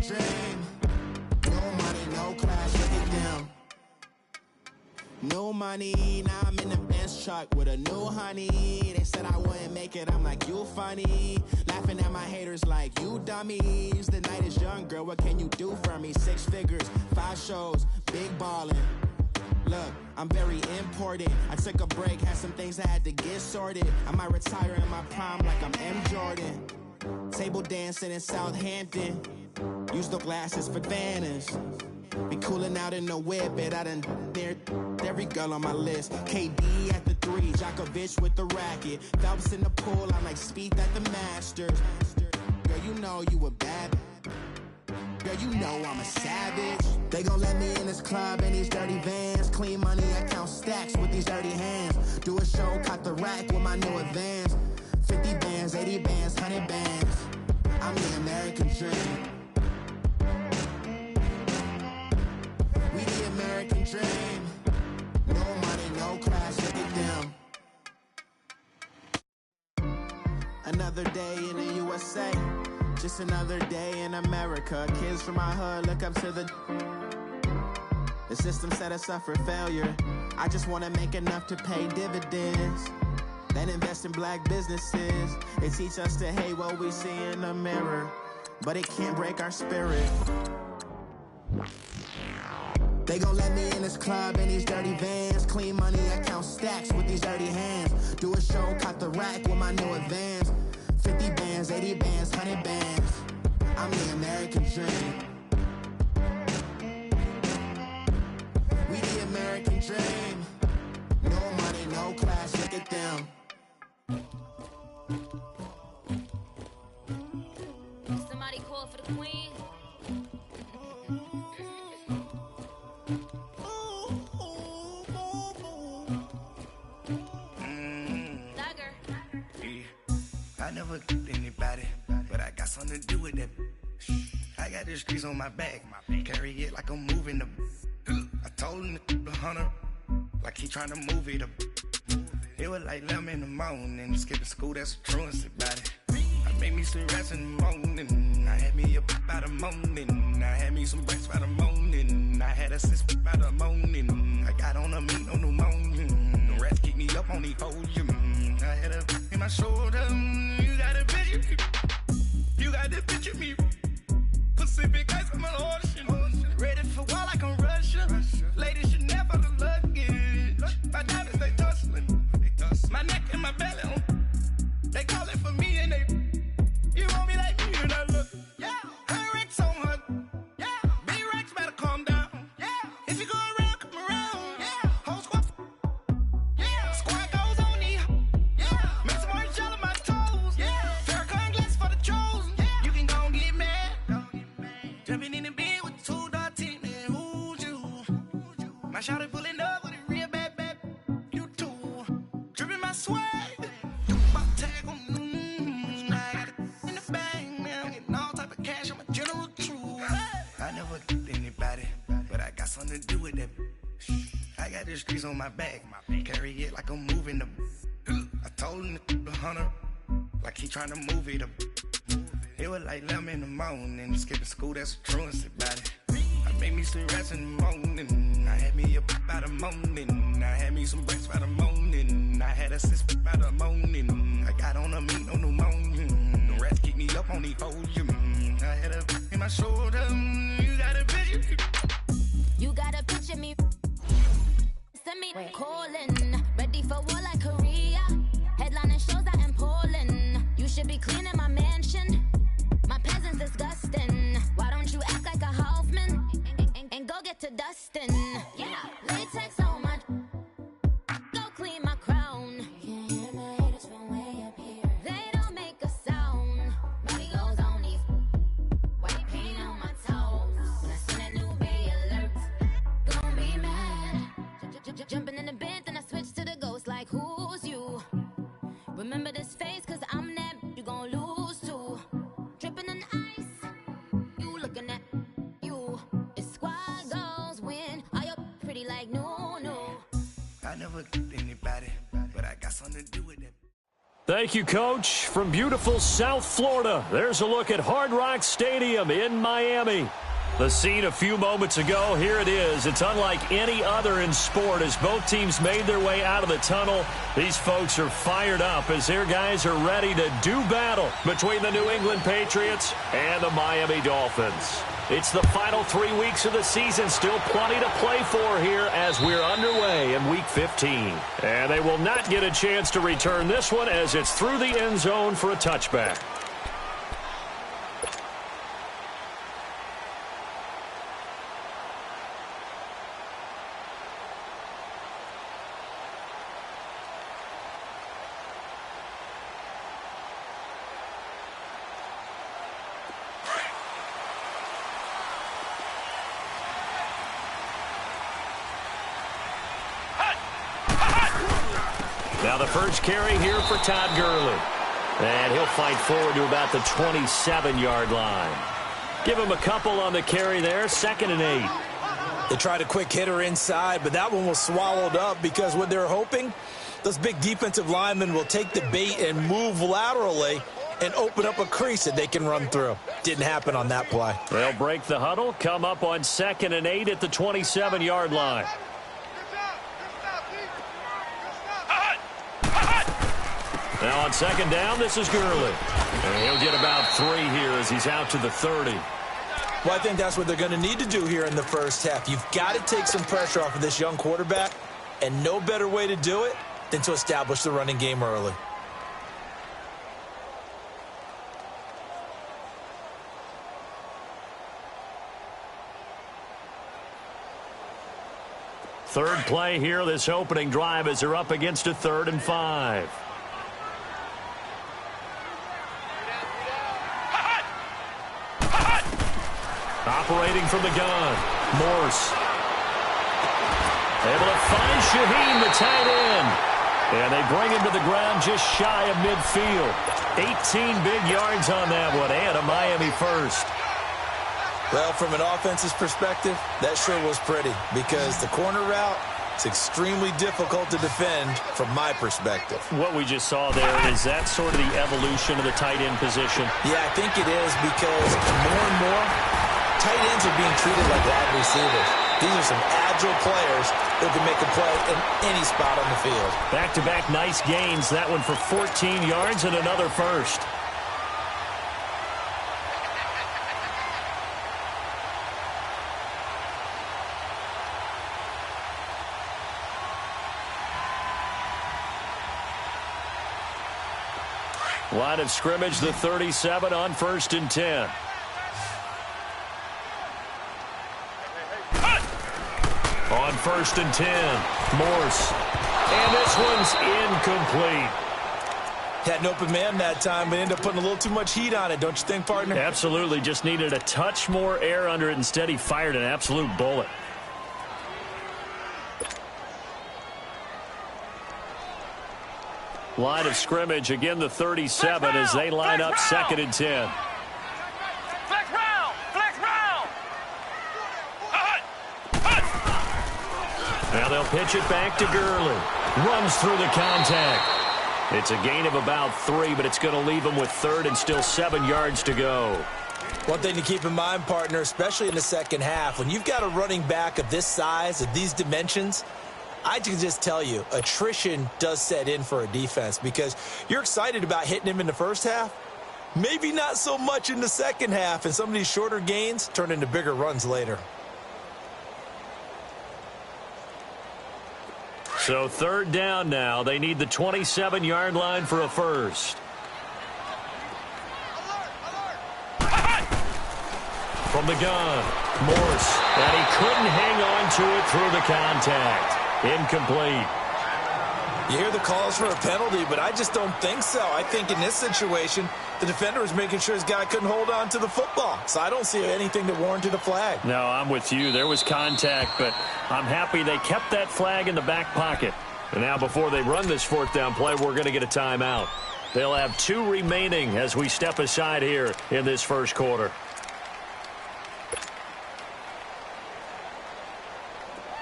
American dream. No money, no class, look at them. No money, now I'm in the Benz truck with a new honey. They said I wouldn't make it, I'm like, you funny. Laughing at my haters like, you dummies. The night is young, girl, what can you do for me? 6 figures, 5 shows, big ballin'. Look, I'm very important. I took a break, had some things I had to get sorted. I might retire in my prime like I'm M. Jordan. Table dancing in Southampton. Use the glasses for Vannas. Be cooling out in the whip, but I done near every girl on my list. KD at the 3, Djokovic with the racket. Phelps in the pool, I'm like Speed at the Masters. Girl, you know you a bad. Girl, you know I'm a savage. They gon' let me in this club in these dirty vans. Clean money, I count stacks with these dirty hands. Do a show, caught the rack with my new advance. 50 bands, 80 bands, 100 bands. I'm the American dream. We the American dream. No money, no class, look at them. Another day in the USA. Just another day in America. Kids from my hood look up to the system set us up for failure. I just wanna make enough to pay dividends, then invest in black businesses. They teach us to hate what we see in the mirror, but it can't break our spirit. They gon' let me in this club in these dirty vans. Clean money, I count stacks with these dirty hands. Do a show, caught the rack with my new advance. 50 bands, 80 bands, 100 bands. I'm the American dream. We the American dream. No money, no class, look at them. Somebody call for the queen. I never killed anybody, but I got something to do with that. I got the streets on my back, carry it like I'm moving the. I told him to the hunter, like he trying to move it up. It was like 11 in the morning, skipping school, that's the truancy about it. I made me some rats in the morning, I had me a pop by the morning, I had me some breaks by the morning, I had a sis by the morning, I got on a meat on the morning, the rats keep me up on the podium, I had a in my shoulder, you got a picture, you got the picture me, Pacific ice on my ocean, ready for war like I'm Russia, ladies should never the luggage, my diamonds they tussling, my neck and my belly on, they call it for me and they, you want me like me and I look, yeah, her Rex on her, yeah, B-Rex better calm down, yeah, if you go around, come around, yeah, whole squad, yeah, squad goes on the, yeah, make some orange gel on my toes, yeah, Farrakhan glass for the chosen, yeah, you can go and get mad, jumping in the bed with 2 dark teeth, man, who's you, my shawty pulling up with a real bad, you too, dripping my swag, tag on, I got it in the bag, man, I'm getting all type of cash, I'm a general true, I never killed anybody, but I got something to do with that. I got the streets on my back, carry it like I'm moving the. I told him to the hunter, like he trying to move it up. It was like 11 in the morning, skipping school, that's the truancy about it. I made me some rats in the morning, I had me a pop by the morning, I had me some breaks by the morning, I had a sis by the morning, I got on a meat on the morning, the rats keep me up on the podium, I had a in my shoulder, you got a picture, You got a picture me. Send me calling. Ready for war like Korea. Headlining shows out in Poland. You should be cleaning my mansion. My peasants disgusting. Why don't you act like a Hoffman and go get to dustin'? Yeah, latex on my. Go clean my crown. You can hear my haters from way up here. They don't make a sound. Body goes on these. White paint on my toes. When I send that new bay alert, gon' be mad. Jumping in the bed, then I switch to the ghost like who's you? Remember this face, cause I'm that you gon' lose to. Thank you, Coach. From beautiful South Florida, there's a look at Hard Rock Stadium in Miami. The scene a few moments ago, here it is. It's unlike any other in sport as both teams made their way out of the tunnel. These folks are fired up as their guys are ready to do battle between the New England Patriots and the Miami Dolphins. It's the final 3 weeks of the season, still plenty to play for here as we're underway in Week 15. And they will not get a chance to return this one as it's through the end zone for a touchback. Now the first carry here for Todd Gurley. And he'll fight forward to about the 27-yard line. Give him a couple on the carry there, 2nd and 8. They tried a quick hitter inside, but that one was swallowed up because what they're hoping, those big defensive linemen will take the bait and move laterally and open up a crease that they can run through. Didn't happen on that play. They'll break the huddle, come up on 2nd and 8 at the 27-yard line. Now on 2nd down, this is Gurley. And he'll get about 3 here as he's out to the 30. Well, I think that's what they're going to need to do here in the first half. You've got to take some pressure off of this young quarterback, and no better way to do it than to establish the running game early. Third play here, this opening drive as they're up against a 3rd and 5. Operating from the gun, Morse. Able to find Shaheen, the tight end. And they bring him to the ground just shy of midfield. 18 big yards on that one, and a Miami first. Well, from an offense's perspective, that sure was pretty because the corner route is extremely difficult to defend from my perspective. What we just saw there, is that sort of the evolution of the tight end position? Yeah, I think it is because more and more, tight ends are being treated like wide receivers. These are some agile players who can make a play in any spot on the field. Back-to-back nice gains. That one for 14 yards and another first. Line of scrimmage, the 37 on 1st and 10. On 1st and 10, Morse. And this one's incomplete. Had an open man that time, but ended up putting a little too much heat on it, don't you think, partner? Absolutely. Just needed a touch more air under it. Instead, he fired an absolute bullet. Line of scrimmage, again the 37 as they line up 2nd and 10. Now they'll pitch it back to Gurley. Runs through the contact. It's a gain of about 3, but it's going to leave him with 3rd and still 7 yards to go. One thing to keep in mind, partner, especially in the second half, when you've got a running back of this size, of these dimensions, I can just tell you, attrition does set in for a defense because you're excited about hitting him in the first half. Maybe not so much in the second half, and some of these shorter gains turn into bigger runs later. So 3rd down now. They need the 27-yard line for a first. From the gun, Morse. And he couldn't hang on to it through the contact. Incomplete. You hear the calls for a penalty, but I just don't think so. I think in this situation, the defender was making sure his guy couldn't hold on to the football. So I don't see anything that warranted a flag. No, I'm with you. There was contact, but I'm happy they kept that flag in the back pocket. And now before they run this 4th down play, we're going to get a timeout. They'll have 2 remaining as we step aside here in this first quarter.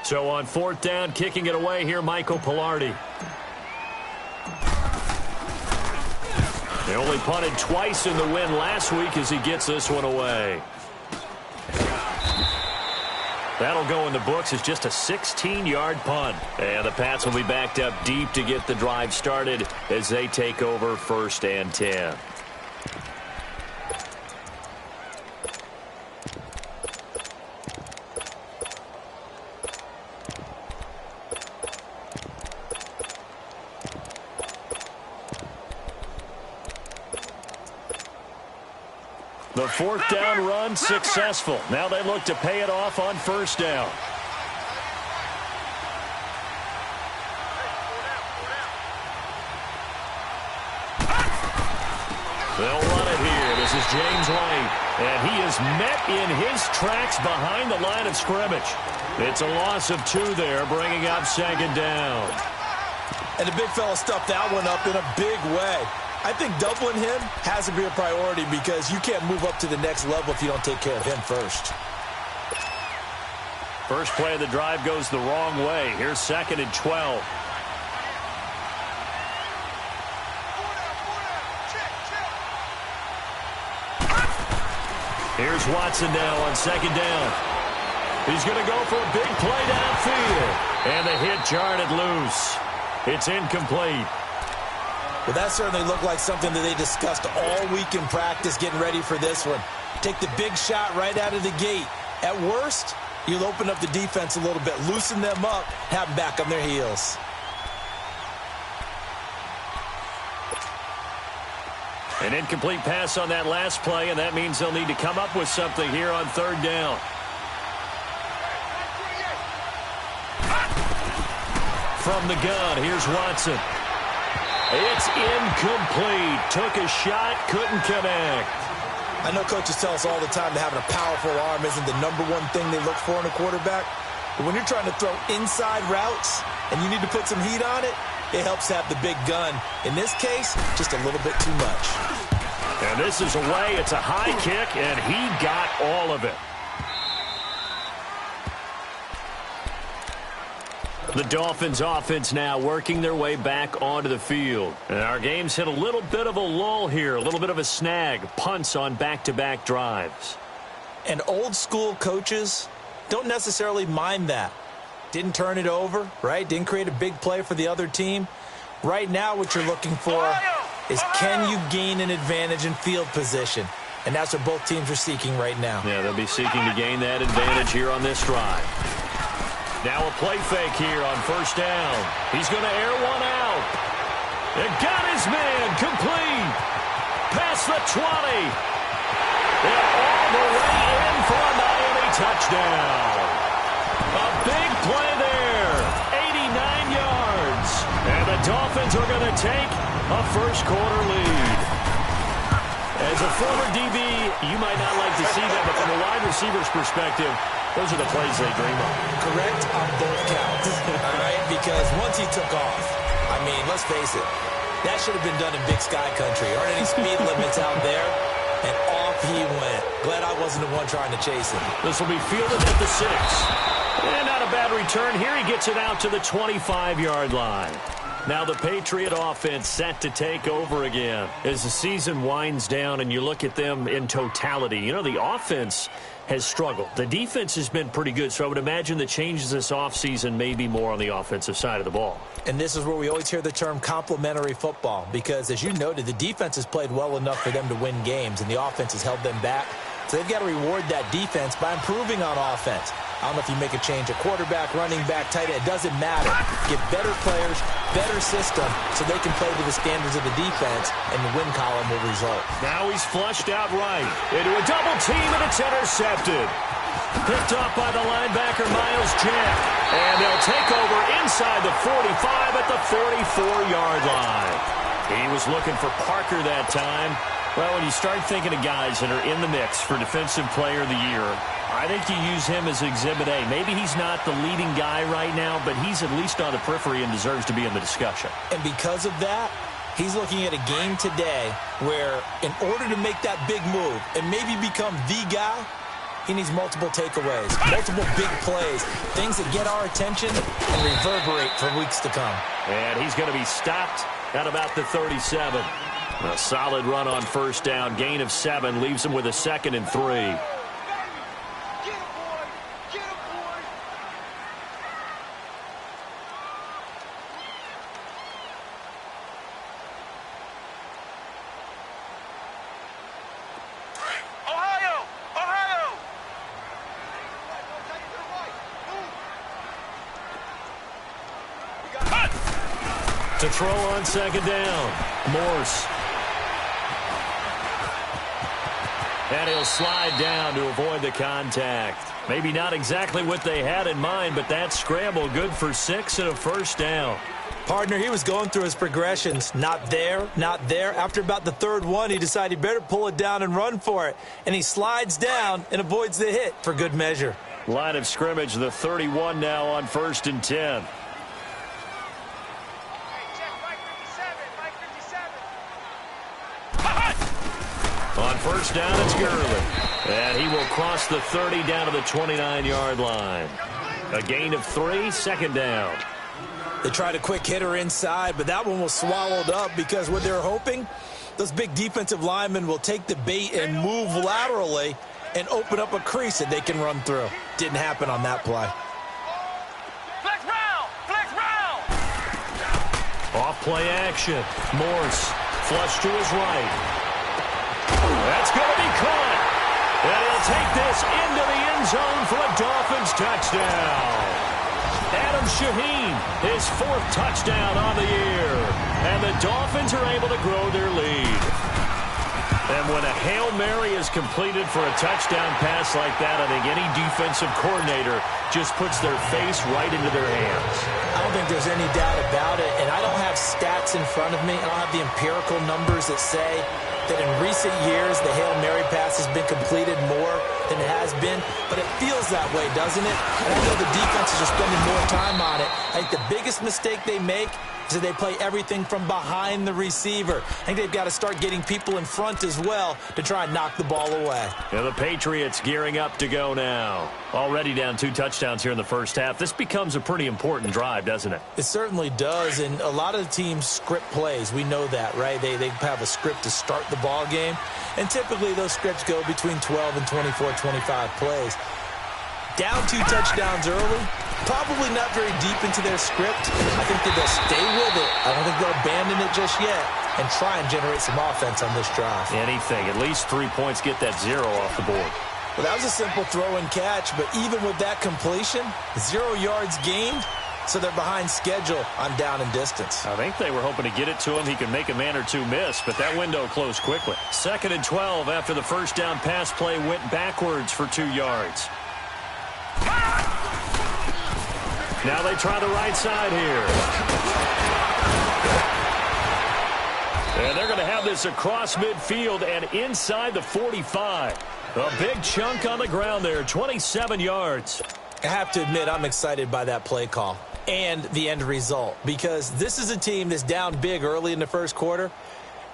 So on 4th down, kicking it away here, Michael Pilardi. They only punted twice in the win last week as he gets this one away. That'll go in the books as just a 16-yard punt. And the Pats will be backed up deep to get the drive started as they take over 1st and 10. The 4th down run successful. Now they look to pay it off on 1st down. They'll run it here. This is James White. And he is met in his tracks behind the line of scrimmage. It's a loss of 2 there, bringing up 2nd down. And the big fella stuffed that one up in a big way. I think doubling him has to be a priority because you can't move up to the next level if you don't take care of him first. First play of the drive goes the wrong way. Here's 2nd and 12. Here's Watson now on 2nd down. He's going to go for a big play downfield. And the hit jarred it loose. It's incomplete. Well, that certainly looked like something that they discussed all week in practice getting ready for this one. Take the big shot right out of the gate. At worst, you'll open up the defense a little bit, loosen them up, have them back on their heels. An incomplete pass on that last play, and that means they'll need to come up with something here on 3rd down. From the gun, here's Watson. It's incomplete. Took a shot, couldn't connect. I know coaches tell us all the time that having a powerful arm isn't the #1 thing they look for in a quarterback. But when you're trying to throw inside routes and you need to put some heat on it, it helps to have the big gun. In this case, just a little bit too much. And this is away. It's a high kick, and he got all of it. The Dolphins offense now working their way back onto the field. And our game's hit a little bit of a lull here, a little bit of a snag. Punts on back-to-back drives. And old school coaches don't necessarily mind that. Didn't turn it over, right? Didn't create a big play for the other team. Right now what you're looking for is can you gain an advantage in field position? And that's what both teams are seeking right now. Yeah, they'll be seeking to gain that advantage here on this drive. Now a play fake here on 1st down. He's going to air one out. And got his man complete. Past the 20. And all the way in for a Miami touchdown. A big play there. 89 yards. And the Dolphins are going to take a first-quarter lead. As a former DB, you might not like to see that, but from a wide receiver's perspective, those are the plays they dream of. Correct on both counts, all right? Because once he took off, I mean, let's face it, that should have been done in Big Sky Country. Aren't any speed limits out there? And off he went. Glad I wasn't the one trying to chase him. This will be fielded at the 6. And not a bad return. Here he gets it out to the 25-yard line. Now the Patriot offense set to take over again. As the season winds down and you look at them in totality, you know, the offense has struggled. The defense has been pretty good, so I would imagine the changes this offseason may be more on the offensive side of the ball. And this is where we always hear the term complementary football because, as you noted, the defense has played well enough for them to win games, and the offense has held them back. So they've got to reward that defense by improving on offense. I don't know if you make a change at quarterback, running back, tight end. It doesn't matter. Get better players, better system, so they can play to the standards of the defense, and the win column will result. Now he's flushed out right into a double team, and it's intercepted. Picked off by the linebacker, Miles Jack. And they'll take over inside the 45 at the 44-yard line. He was looking for Parker that time. Well, when you start thinking of guys that are in the mix for Defensive Player of the Year, I think you use him as Exhibit A. Maybe he's not the leading guy right now, but he's at least on the periphery and deserves to be in the discussion. And because of that, he's looking at a game today where in order to make that big move and maybe become the guy, he needs multiple takeaways, multiple big plays, things that get our attention and reverberate for weeks to come. And he's going to be stopped at about the 37. A solid run on first down. Gain of 7 leaves him with a 2nd and 3. To throw on 2nd down. Morse. And he'll slide down to avoid the contact. Maybe not exactly what they had in mind, but that scramble good for 6 and a first down. Partner, he was going through his progressions. Not there, not there. After about the 3rd one, he decided he better pull it down and run for it. And he slides down and avoids the hit for good measure. Line of scrimmage, the 31 now on 1st and 10. On first down, it's Gurley. And he will cross the 30 down to the 29-yard line. A gain of 3, 2nd down. They tried a quick hitter inside, but that one was swallowed up because what they're hoping, those big defensive linemen will take the bait and move laterally and open up a crease that they can run through. Didn't happen on that play. Flex round! Flex round! Off play action. Morse flush to his right. That's going to be caught. And he'll take this into the end zone for a Dolphins touchdown. Adam Shaheen, his 4th touchdown on the year. And the Dolphins are able to grow their lead. And when a Hail Mary is completed for a touchdown pass like that, I think any defensive coordinator just puts their face right into their hands. I don't think there's any doubt about it. And I don't have stats in front of me. I don't have the empirical numbers that say that in recent years the Hail Mary pass has been completed more than it has been, but it feels that way, doesn't it? And I know the defenses are spending more time on it. I think the biggest mistake they make is that they play everything from behind the receiver. I think they've got to start getting people in front as well to try and knock the ball away. Yeah, the Patriots gearing up to go now. Already down 2 touchdowns here in the first half. This becomes a pretty important drive, doesn't it? It certainly does, and a lot of the teams script plays. We know that, right? They have a script to start the ball game, and typically those scripts go between 12 and 24, 25 plays. Down 2 touchdowns early, probably not very deep into their script. I think that they'll stay with it. I don't think they'll abandon it just yet and try and generate some offense on this drive. Anything. At least 3 points, get that 0 off the board. Well, that was a simple throw and catch, but even with that completion, 0 yards gained, so they're behind schedule on down and distance. I think they were hoping to get it to him. He could make a man or 2 miss, but that window closed quickly. 2nd and 12 after the first down pass play went backwards for 2 yards. Now they try the right side here. And they're going to have this across midfield and inside the 45. A big chunk on the ground there, 27 yards. I have to admit, I'm excited by that play call and the end result, because this is a team that's down big early in the first quarter,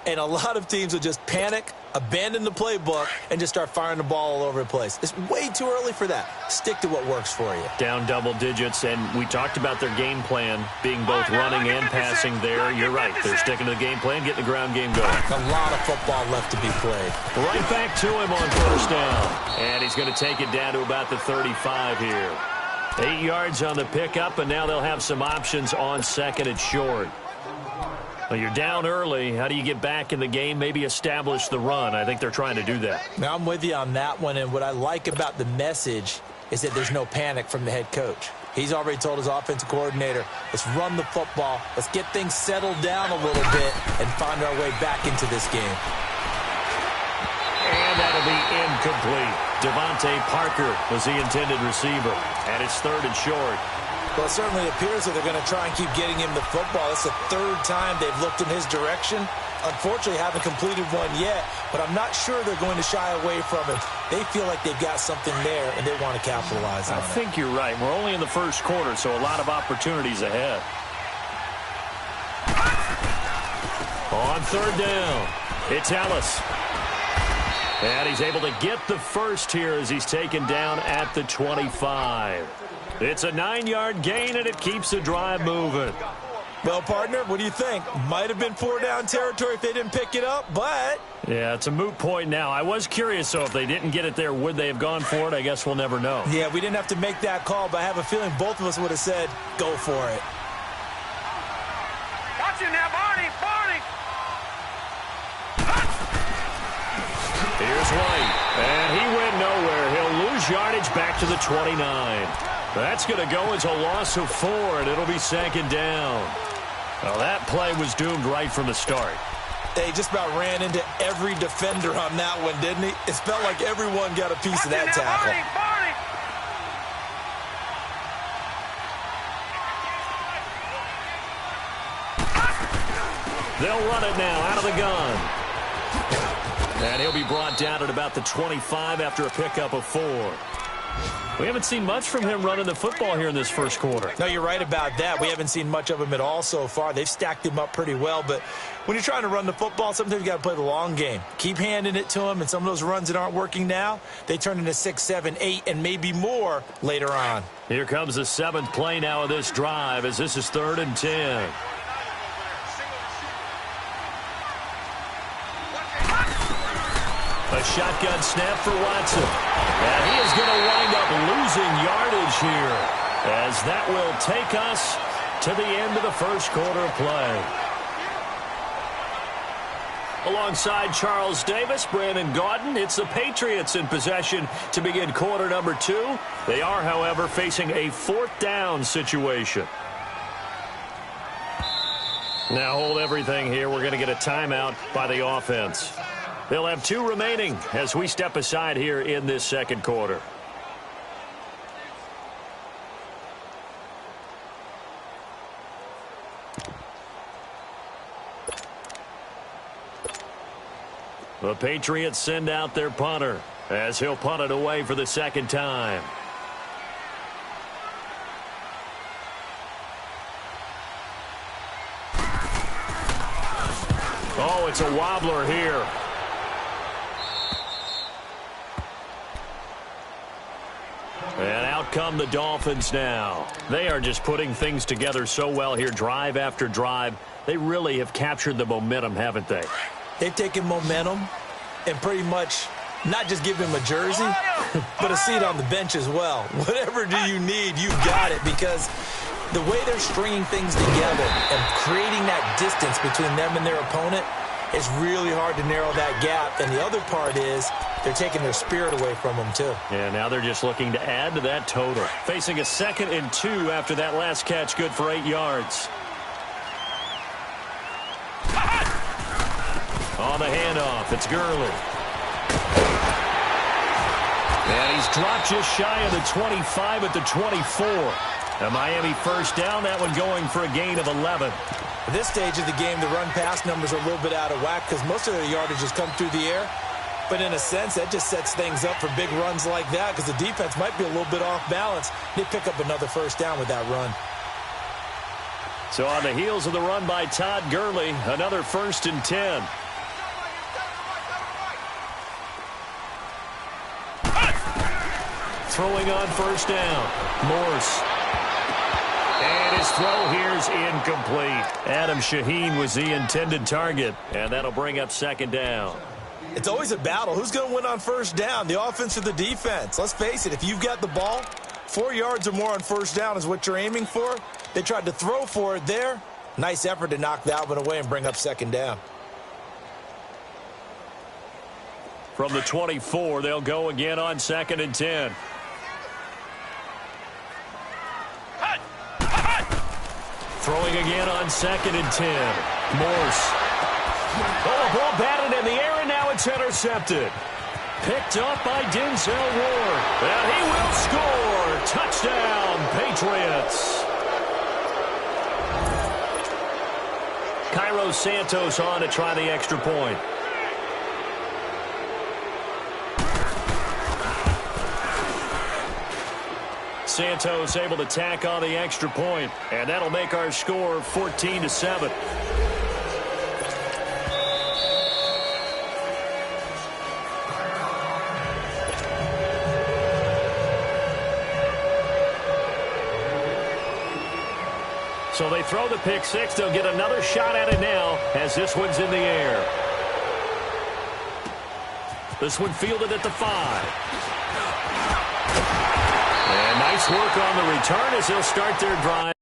and a lot of teams will just panic, abandon the playbook, and just start firing the ball all over the place. It's way too early for that. Stick to what works for you. Down double digits, and we talked about their game plan being both running and passing there. You're right. They're sticking to the game plan, getting the ground game going. A lot of football left to be played. Right back to him on first down. And he's going to take it down to about the 35 here. 8 yards on the pickup, and now they'll have some options on 2nd and short. Well, you're down early. How do you get back in the game, maybe establish the run? I think they're trying to do that. Now, I'm with you on that one, and what I like about the message is that there's no panic from the head coach. He's already told his offensive coordinator, let's run the football, let's get things settled down a little bit and find our way back into this game. And that'll be incomplete. Devontae Parker was the intended receiver, and it's 3rd and short. Well, it certainly appears that they're going to try and keep getting him the football. It's the 3rd time they've looked in his direction. Unfortunately, haven't completed one yet, but I'm not sure they're going to shy away from him. They feel like they've got something there, and they want to capitalize on it. I think you're right. We're only in the first quarter, so a lot of opportunities ahead. On 3rd down, it's Ellis. And he's able to get the first here as he's taken down at the 25. It's a 9-yard gain, and it keeps the drive moving. Well, partner, what do you think? Might have been 4-down territory if they didn't pick it up, but... Yeah, it's a moot point now. I was curious, so if they didn't get it there, would they have gone for it? I guess we'll never know. Yeah, we didn't have to make that call, but I have a feeling both of us would have said, go for it. Watch it now, Barney! Barney! Here's White, and he went nowhere. He'll lose yardage back to the 29. That's going to go as a loss of 4, and it'll be second down. Well, that play was doomed right from the start. They just about ran into every defender on that one, didn't he? It felt like everyone got a piece of that tackle. Barney! Barney! They'll run it now out of the gun. And he'll be brought down at about the 25 after a pickup of 4. We haven't seen much from him running the football here in this first quarter. No, you're right about that. We haven't seen much of him at all so far. They've stacked him up pretty well, but when you're trying to run the football, sometimes you got to play the long game. Keep handing it to him, and some of those runs that aren't working now, they turn into 6, 7, 8, and maybe more later on. Here comes the 7th play now of this drive as this is 3rd and 10. A shotgun snap for Watson. And he is going to wind up losing yardage here as that will take us to the end of the first quarter of play. Alongside Charles Davis, Brandon Gaudin, it's the Patriots in possession to begin quarter number 2. They are, however, facing a 4th down situation. Now hold everything here. We're going to get a timeout by the offense. They'll have 2 remaining as we step aside here in this second quarter. The Patriots send out their punter as he'll punt it away for the second time. Oh, it's a wobbler here. And out come the Dolphins now. They are just putting things together so well here, drive after drive. They really have captured the momentum, haven't they? They've taken momentum and pretty much not just give him a jersey, but a seat on the bench as well. Whatever do you need, you've got it, because the way they're stringing things together and creating that distance between them and their opponent, it's really hard to narrow that gap. And the other part is they're taking their spirit away from them, too. Yeah, now they're just looking to add to that total. Facing a 2nd and 2 after that last catch, good for 8 yards. On the handoff, it's Gurley. And he's dropped just shy of the 25 at the 24. A Miami first down, that one going for a gain of 11. At this stage of the game, the run-pass numbers are a little bit out of whack because most of their yardage has come through the air. But in a sense, that just sets things up for big runs like that because the defense might be a little bit off balance. They pick up another first down with that run. So on the heels of the run by Todd Gurley, another 1st and 10. Throwing on first down, Morse. And his throw here's incomplete. Adam Shaheen was the intended target, and that'll bring up 2nd down. It's always a battle. Who's going to win on first down, the offense or the defense? Let's face it, if you've got the ball, 4 yards or more on first down is what you're aiming for. They tried to throw for it there. Nice effort to knock that one away and bring up 2nd down. From the 24, they'll go again on 2nd and 10. Throwing again on 2nd and 10. Morse. Oh, the ball batted in the air, and now it's intercepted. Picked up by Denzel Ward. And he will score. Touchdown, Patriots. Cairo Santos on to try the extra point. Santos able to tack on the extra point, and that'll make our score 14-7. So they throw the pick six. They'll get another shot at it now as this one's in the air. This one fielded at the 5. And nice work on the return as they'll start their drive.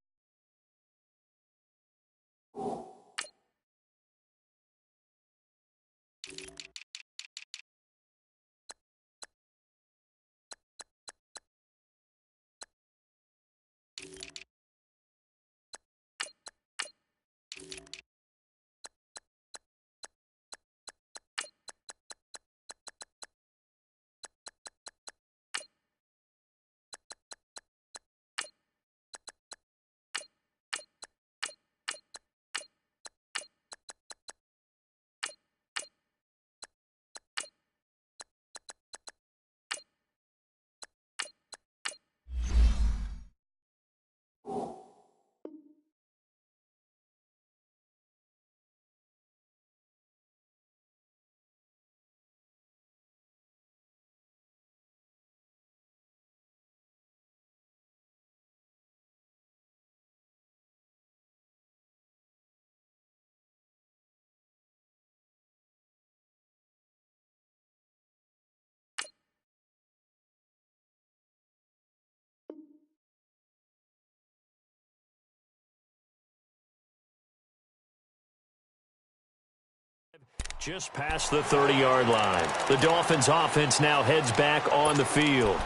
Just past the 30-yard line. The Dolphins offense now heads back on the field.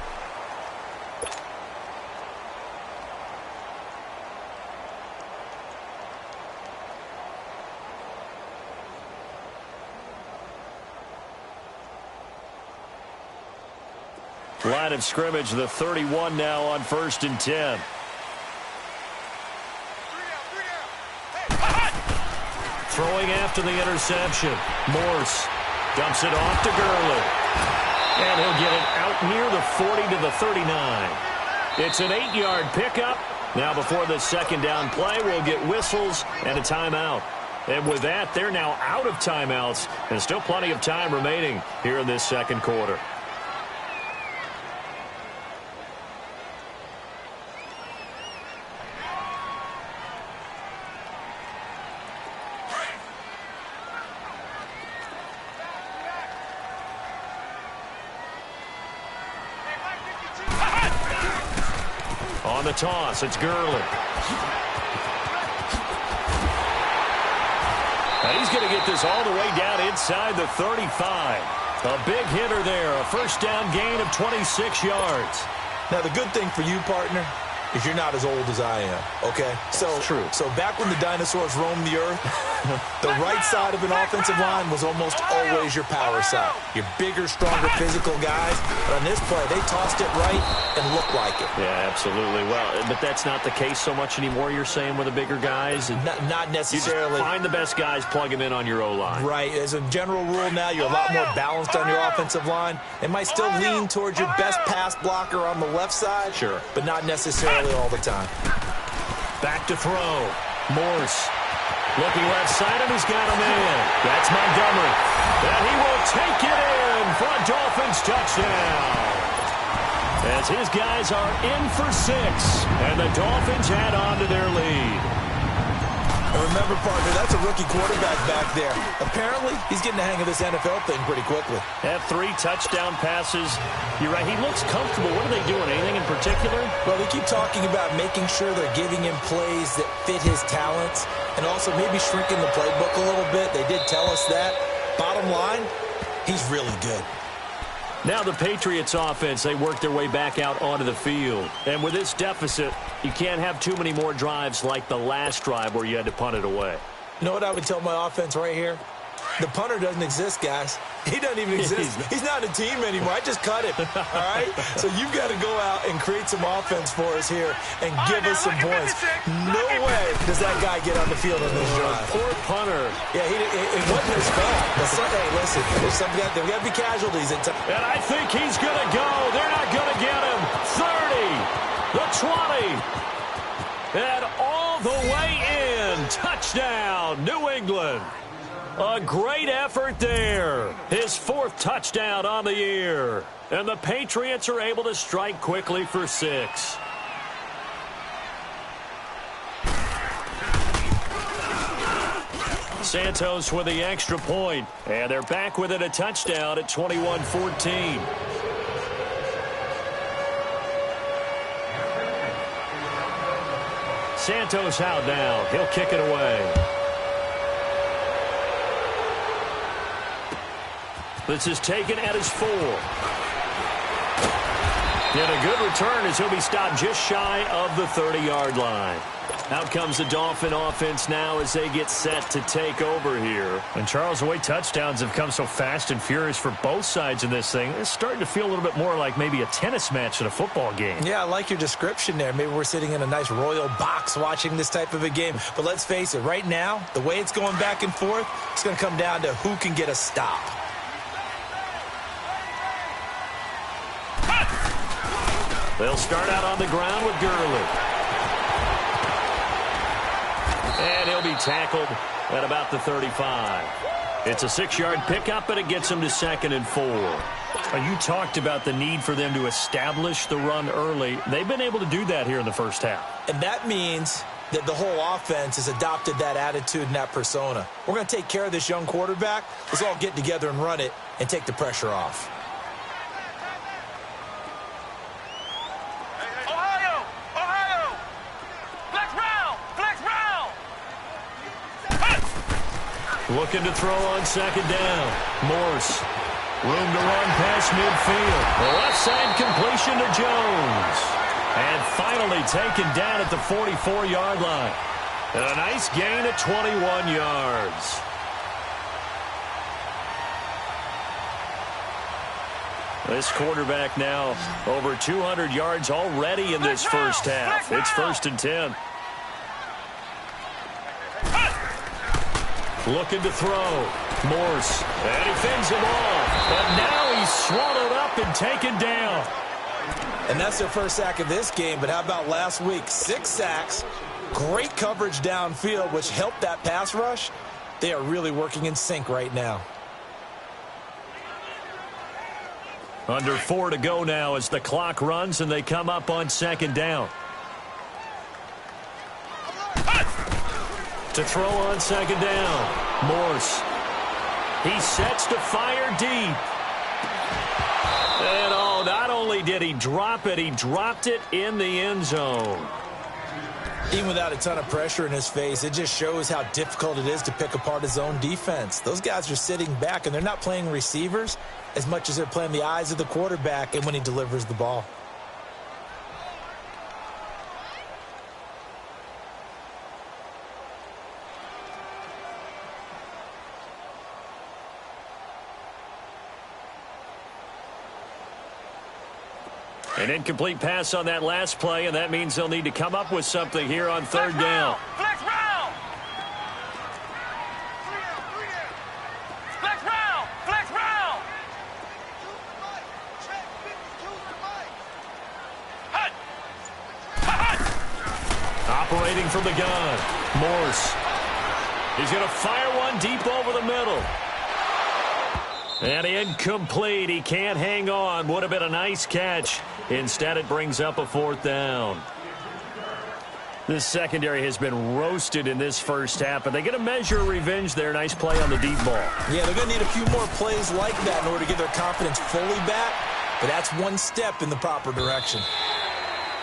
Line of scrimmage, the 31 now on 1st and 10. Throwing after the interception. Morse dumps it off to Gurley. And he'll get it out near the 40 to the 39. It's an 8-yard pickup. Now before the second down play, we'll get whistles and a timeout. And with that, they're now out of timeouts. And still plenty of time remaining here in this second quarter. On the toss, it's Gurley. And he's going to get this all the way down inside the 35. A big hitter there, a first down gain of 26 yards. Now, the good thing for you, partner, is you're not as old as I am, okay? That's true. So back when the dinosaurs roamed the earth, the right side of an offensive line was almost always your power side. Your bigger, stronger, physical guys. But on this play, they tossed it right and looked like it. Yeah, absolutely. Well, but that's not the case so much anymore, you're saying, with the bigger guys? Not necessarily. You just find the best guys, plug them in on your O-line. Right. As a general rule now, you're a lot more balanced on your offensive line. It might still lean towards your best pass blocker on the left side. Sure. But not necessarily all the time. Back to throw. Morse. Looking left side, and he's got a man. That's Montgomery. And he will take it in for a Dolphins touchdown. As his guys are in for 6, and the Dolphins add on to their lead. And remember, partner, that's a rookie quarterback back there. Apparently, he's getting the hang of this NFL thing pretty quickly. Have 3 touchdown passes. You're right, he looks comfortable. What are they doing, anything in particular? Well, they keep talking about making sure they're giving him plays that fit his talents and also maybe shrinking the playbook a little bit. They did tell us that. Bottom line, he's really good. Now the Patriots offense, they work their way back out onto the field. And with this deficit, you can't have too many more drives like the last drive where you had to punt it away. You know what I would tell my offense right here? The punter doesn't exist, guys. He doesn't even exist. He's not a team anymore. I just cut him, all right? So you've got to go out and create some offense for us here and give us some points. No way does that guy get on the field on this drive. Poor punter. Yeah, it wasn't his fault. Hey, listen, there's got to be casualties. And I think he's going to go. They're not going to get him. 30, the 20, and all the way in. Touchdown, New England. A great effort there. His 4th touchdown on the year. And the Patriots are able to strike quickly for 6. Santos with the extra point, and they're back within a touchdown at 21-14. Santos out now. He'll kick it away. This is taken at his 4. And a good return as he'll be stopped just shy of the 30-yard line. Out comes the Dolphin offense now as they get set to take over here. And Charles, the way touchdowns have come so fast and furious for both sides in this thing, it's starting to feel a little bit more like maybe a tennis match in a football game. Yeah, I like your description there. Maybe we're sitting in a nice royal box watching this type of a game. But let's face it, right now, the way it's going back and forth, it's going to come down to who can get a stop. They'll start out on the ground with Gurley. And he'll be tackled at about the 35. It's a 6-yard pickup, and it gets him to 2nd and 4. You talked about the need for them to establish the run early. They've been able to do that here in the first half. And that means that the whole offense has adopted that attitude and that persona. We're going to take care of this young quarterback. Let's all get together and run it and take the pressure off. Looking to throw on 2nd down. Morse. Room to run past midfield. The left side completion to Jones. And finally taken down at the 44-yard line. And a nice gain of 21 yards. This quarterback now over 200 yards already in this first half. It's 1st and 10. Looking to throw. Morse. And he fends him off. But now he's swallowed up and taken down. And that's their first sack of this game. But how about last week? 6 sacks. Great coverage downfield, which helped that pass rush. They are really working in sync right now. Under 4 to go now as the clock runs and they come up on 2nd down. To throw on 2nd down. Morse. He sets to fire deep. And oh, not only did he drop it, he dropped it in the end zone. Even without a ton of pressure in his face, it just shows how difficult it is to pick apart his own defense. Those guys are sitting back, and they're not playing receivers as much as they're playing the eyes of the quarterback and when he delivers the ball. An incomplete pass on that last play, and that means they'll need to come up with something here on 3rd down. Flex round! Flex round! Flex round! Hut! Hut! Operating from the gun. Morse. He's going to fire one deep over the middle. And incomplete. He can't hang on. Would have been a nice catch. Instead, it brings up a 4th down. This secondary has been roasted in this first half, but they get a measure of revenge there. Nice play on the deep ball. Yeah, they're going to need a few more plays like that in order to get their confidence fully back, but that's one step in the proper direction.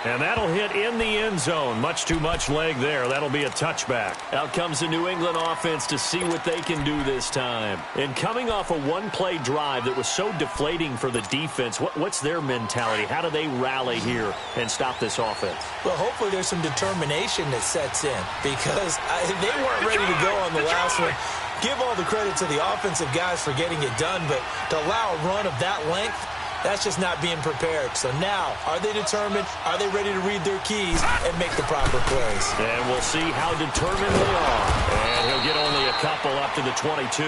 And that'll hit in the end zone. Much too much leg there. That'll be a touchback. Out comes the New England offense to see what they can do this time. And coming off a one-play drive that was so deflating for the defense, what's their mentality? How do they rally here and stop this offense? Well, hopefully there's some determination that sets in because they weren't ready to go on the last one. Give all the credit to the offensive guys for getting it done, but to allow a run of that length, that's just not being prepared. So now, are they determined? Are they ready to read their keys and make the proper plays? And we'll see how determined they are. And he'll get only a couple up to the 22.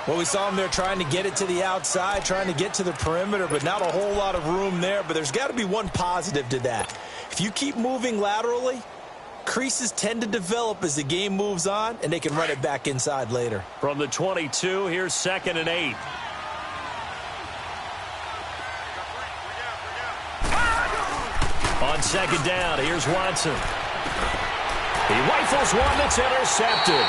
Well, we saw him there trying to get it to the outside, trying to get to the perimeter, but not a whole lot of room there. But there's got to be one positive to that. If you keep moving laterally, creases tend to develop as the game moves on, and they can run it back inside later. From the 22, here's 2nd and 8. On 2nd down, here's Watson. He rifles one that's intercepted.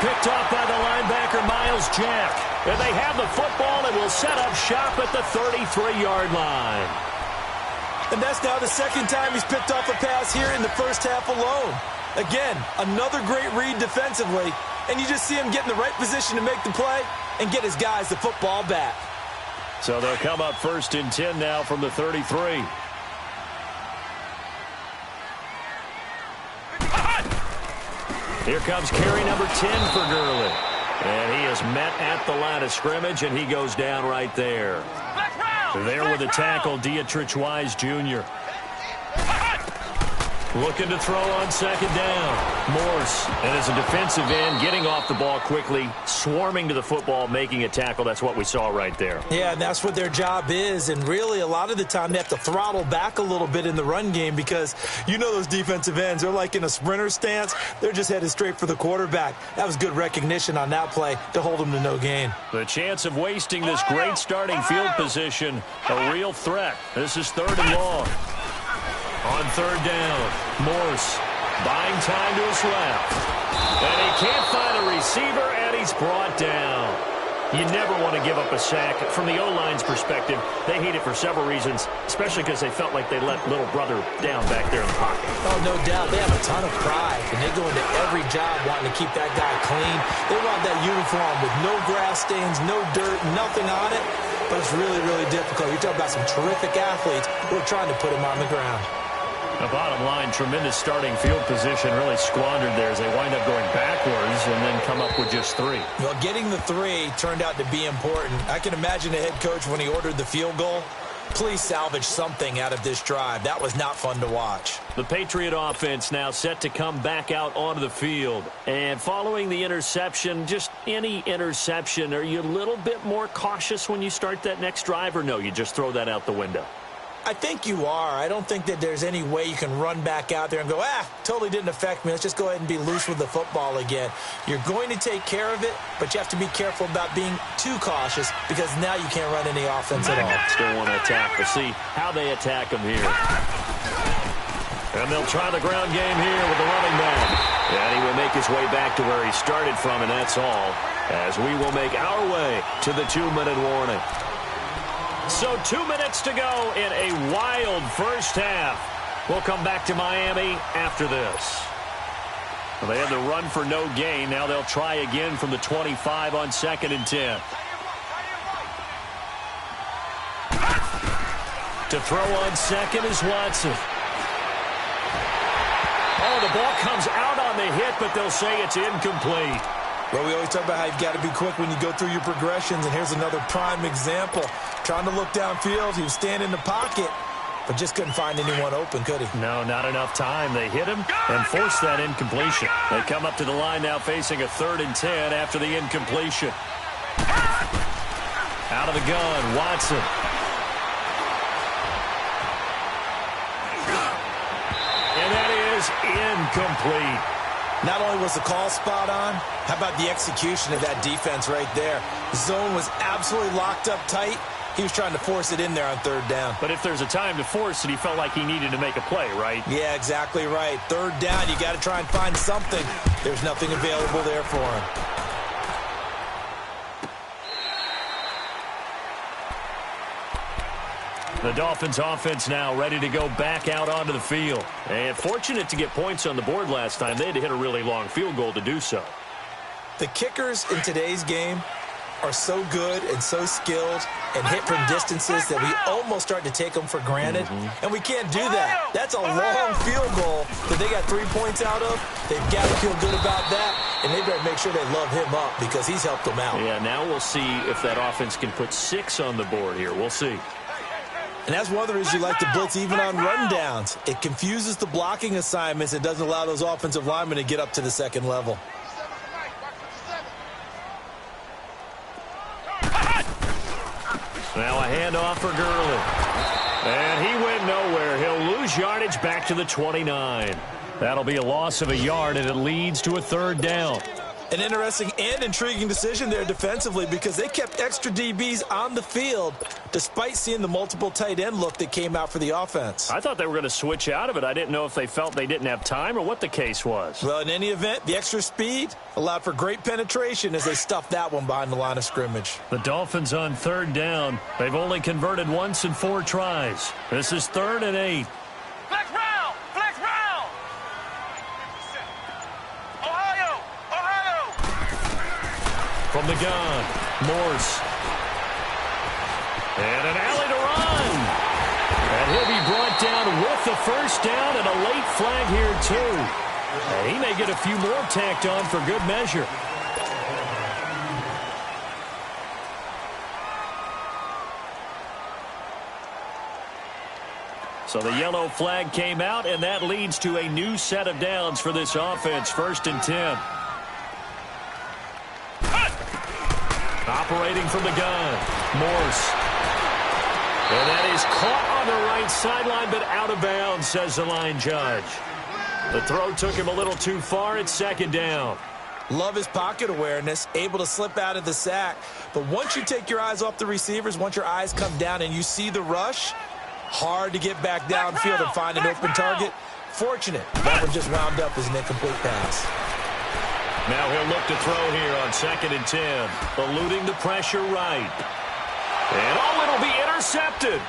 Picked off by the linebacker, Miles Jack. And they have the football and will set up shop at the 33-yard line. And that's now the second time he's picked off a pass here in the first half alone. Again, another great read defensively. And you just see him get in the right position to make the play and get his guys the football back. So they'll come up 1st and 10 now from the 33. Here comes carry number 10 for Gurley. And he is met at the line of scrimmage, and he goes down right there. There with a tackle, Dietrich Wise Jr. Looking to throw on 2nd down. Morse, and as a defensive end, getting off the ball quickly, swarming to the football, making a tackle. That's what we saw right there. Yeah, and that's what their job is. And really, a lot of the time, they have to throttle back a little bit in the run game because you know those defensive ends, they're like in a sprinter stance. They're just headed straight for the quarterback. That was good recognition on that play to hold them to no gain. The chance of wasting this great starting field position, a real threat. This is 3rd and long. On 3rd down, Morse buying time to his left. And he can't find a receiver, and he's brought down. You never want to give up a sack. From the O-line's perspective, they hate it for several reasons, especially because they felt like they let little brother down back there in the pocket. Oh, no doubt. They have a ton of pride, and they go into every job wanting to keep that guy clean. They want that uniform with no grass stains, no dirt, nothing on it. But it's really, really difficult. You're talking about some terrific athletes who are trying to put him on the ground. The bottom line, tremendous starting field position, really squandered there as they wind up going backwards and then come up with just 3. Well, getting the 3 turned out to be important. I can imagine the head coach when he ordered the field goal. Please salvage something out of this drive. That was not fun to watch. The Patriot offense now set to come back out onto the field. And following the interception, just any interception, are you a little bit more cautious when you start that next drive, or no, you just throw that out the window? I think you are. I don't think that there's any way you can run back out there and go, totally didn't affect me. Let's just go ahead and be loose with the football again. You're going to take care of it, but you have to be careful about being too cautious because now you can't run any offense at all. Still want to attack. We'll see how they attack them here. And they'll try the ground game here with the running back. And he will make his way back to where he started from, and that's all, as we will make our way to the 2-minute warning. So 2 minutes to go in a wild first half. We'll come back to Miami after this. Well, they had the run for no gain. Now they'll try again from the 25 on 2nd and 10. To throw on 2nd is Watson. Oh, the ball comes out on the hit, but they'll say it's incomplete. Well, we always talk about how you've got to be quick when you go through your progressions, and here's another prime example. Trying to look downfield, he was standing in the pocket, but just couldn't find anyone open, could he? No, not enough time. They hit him and forced that incompletion. They come up to the line now facing a 3rd and 10 after the incompletion. Out of the gun, Watson. And that is incomplete. Not only was the call spot on, how about the execution of that defense right there? The zone was absolutely locked up tight. He was trying to force it in there on 3rd down. But if there's a time to force it, he felt like he needed to make a play, right? Yeah, exactly right. 3rd down, you got to try and find something. There's nothing available there for him. The Dolphins offense now ready to go back out onto the field. And fortunate to get points on the board last time. They had to hit a really long field goal to do so. The kickers in today's game are so good and so skilled and hit from distances that we almost start to take them for granted. And we can't do that. That's a long field goal that they got 3 points out of. They've got to feel good about that, and they better make sure they love him up because he's helped them out. Yeah, now we'll see if that offense can put 6 on the board here. We'll see. And that's one of the reasons you like to blitz even on rundowns. It confuses the blocking assignments. It doesn't allow those offensive linemen to get up to the second level. Now a handoff for Gurley. And he went nowhere. He'll lose yardage back to the 29. That'll be a loss of a yard, and it leads to a 3rd down. An interesting and intriguing decision there defensively because they kept extra DBs on the field despite seeing the multiple tight end look that came out for the offense. I thought they were going to switch out of it. I didn't know if they felt they didn't have time or what the case was. Well, in any event, the extra speed allowed for great penetration as they stuffed that one behind the line of scrimmage. The Dolphins on 3rd down. They've only converted once in 4 tries. This is 3rd and 8. Flex round! Flex round! Ohio! Ohio! From the gun, Morse. And an alley to run. And he'll be brought down with the 1st down and a late flag here, too. And he may get a few more tacked on for good measure. So the yellow flag came out, and that leads to a new set of downs for this offense. 1st and 10. Operating from the gun, Morse. And that is caught on the right sideline, but out of bounds, says the line judge. The throw took him a little too far. It's 2nd down. Love his pocket awareness, able to slip out of the sack. But once you take your eyes off the receivers, once your eyes come down and you see the rush, hard to get back downfield and find an open target. Fortunate, that one just wound up as an incomplete pass. Now he'll look to throw here on 2nd and 10. Eluding the pressure right. And it'll be intercepted.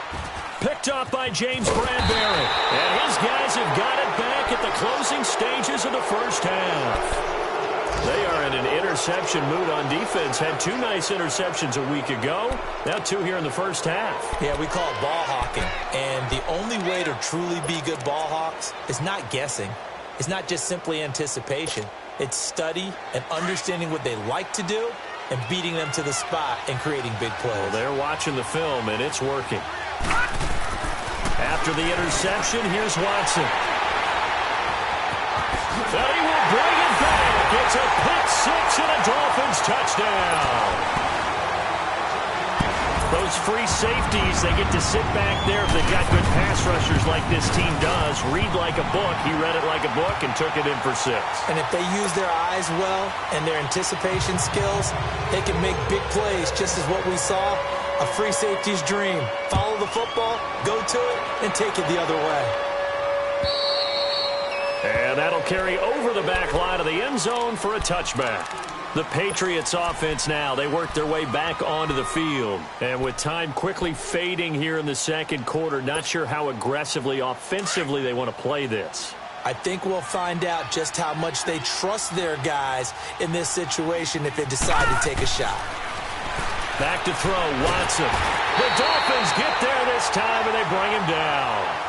Picked off by James Bradbury. And his guys have got it back at the closing stages of the 1st half. They are in an interception mood on defense. Had 2 nice interceptions a week ago. Now 2 here in the 1st half. Yeah, we call it ball hawking. And the only way to truly be good ball hawks is not guessing. It's not just simply anticipation. It's study and understanding what they like to do and beating them to the spot and creating big plays. Well, they're watching the film, and it's working. After the interception, here's Watson. And he will bring it back. It's a pick 6 and a Dolphins touchdown. Those free safeties, they get to sit back there if they've got good pass rushers like this team does. Read like a book. He read it like a book and took it in for 6. And if they use their eyes well and their anticipation skills, they can make big plays, just as what we saw. A free safety's dream. Follow the football, go to it, and take it the other way. And that'll carry over the back line of the end zone for a touchback. The Patriots offense now, they work their way back onto the field. And with time quickly fading here in the 2nd quarter, not sure how aggressively, offensively they want to play this. I think we'll find out just how much they trust their guys in this situation if they decide to take a shot. Back to throw, Watson. The Dolphins get there this time, and they bring him down.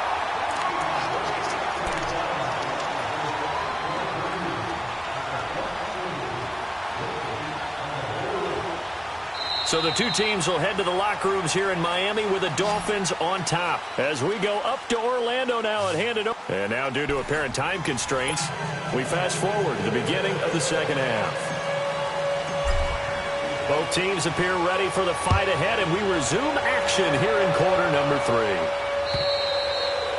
So the 2 teams will head to the locker rooms here in Miami with the Dolphins on top. As we go up to Orlando now and hand it over. And now, due to apparent time constraints, we fast forward to the beginning of the 2nd half. Both teams appear ready for the fight ahead, and we resume action here in quarter number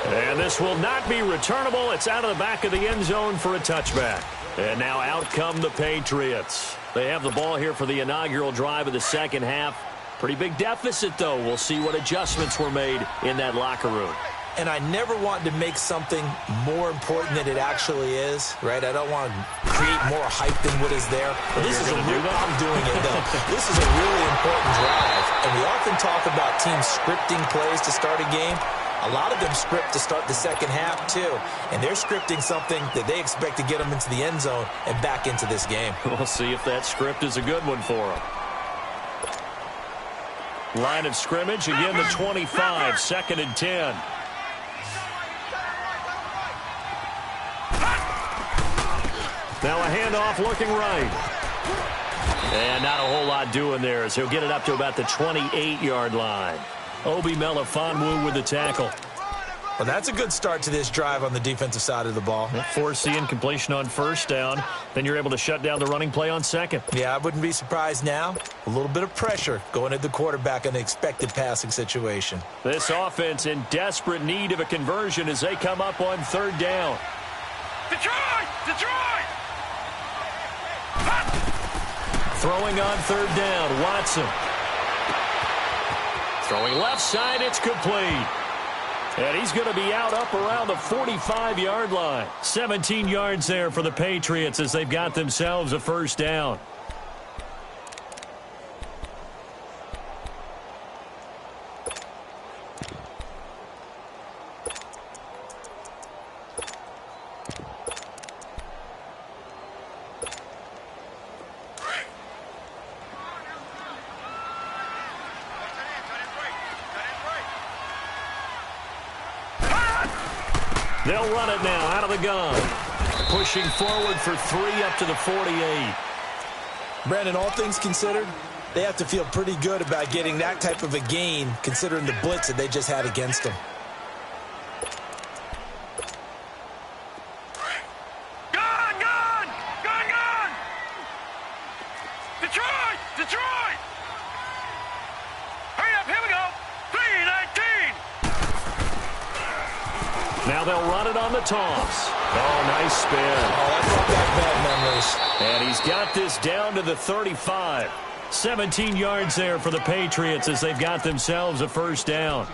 3. And this will not be returnable. It's out of the back of the end zone for a touchback. And now out come the Patriots. They have the ball here for the inaugural drive of the 2nd half. Pretty big deficit, though. We'll see what adjustments were made in that locker room. And I never want to make something more important than it actually is, right? I don't want to create more hype than what is there. But this is I'm doing it, though. This is a really important drive. And we often talk about teams scripting plays to start a game. A lot of them script to start the 2nd half, too. And they're scripting something that they expect to get them into the end zone and back into this game. We'll see if that script is a good one for them. Line of scrimmage, again the 25, 2nd and 10. Now a handoff looking right. And not a whole lot doing there as he'll get it up to about the 28-yard line. Obi Melifonwu with the tackle. Well, that's a good start to this drive on the defensive side of the ball. Forcing completion on 1st down. Then you're able to shut down the running play on 2nd. Yeah, I wouldn't be surprised now. A little bit of pressure going at the quarterback in an expected passing situation. This offense in desperate need of a conversion as they come up on 3rd down. Detroit! Detroit! Throwing on third down, Watson. Throwing left side, it's complete. And he's going to be out up around the 45-yard line. 17 yards there for the Patriots as they've got themselves a first down. They'll run it now out of the gun. Pushing forward for 3 up to the 48. Brandon, all things considered, they have to feel pretty good about getting that type of a gain considering the blitz that they just had against them. Gun! Detroit! Hurry up, here we go! 3-19! Now they'll run it on the toss. Oh, nice spin. Oh, that brought back bad memories. And he's got this down to the 35. 17 yards there for the Patriots as they've got themselves a first down.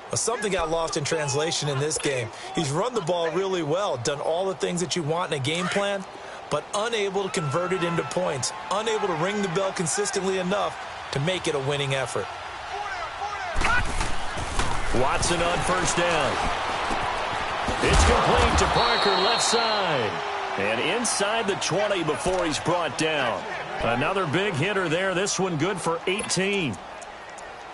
Well, something got lost in translation in this game. He's run the ball really well, done all the things that you want in a game plan, but unable to convert it into points, unable to ring the bell consistently enough to make it a winning effort. Watson on first down. It's complete to Parker, left side. And inside the 20 before he's brought down. Another big hitter there. This one good for 18.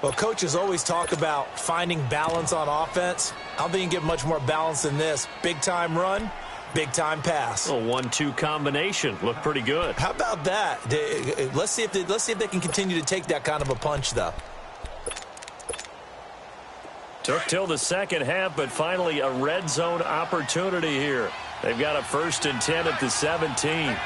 Well, coaches always talk about finding balance on offense. I don't think you can get much more balance than this. Big-time run, big-time pass. A 1-2 combination. Looked pretty good. How about that? Let's see if they can continue to take that kind of a punch, though. Took till the second half, but finally a red zone opportunity here. They've got a 1st and 10 at the 17.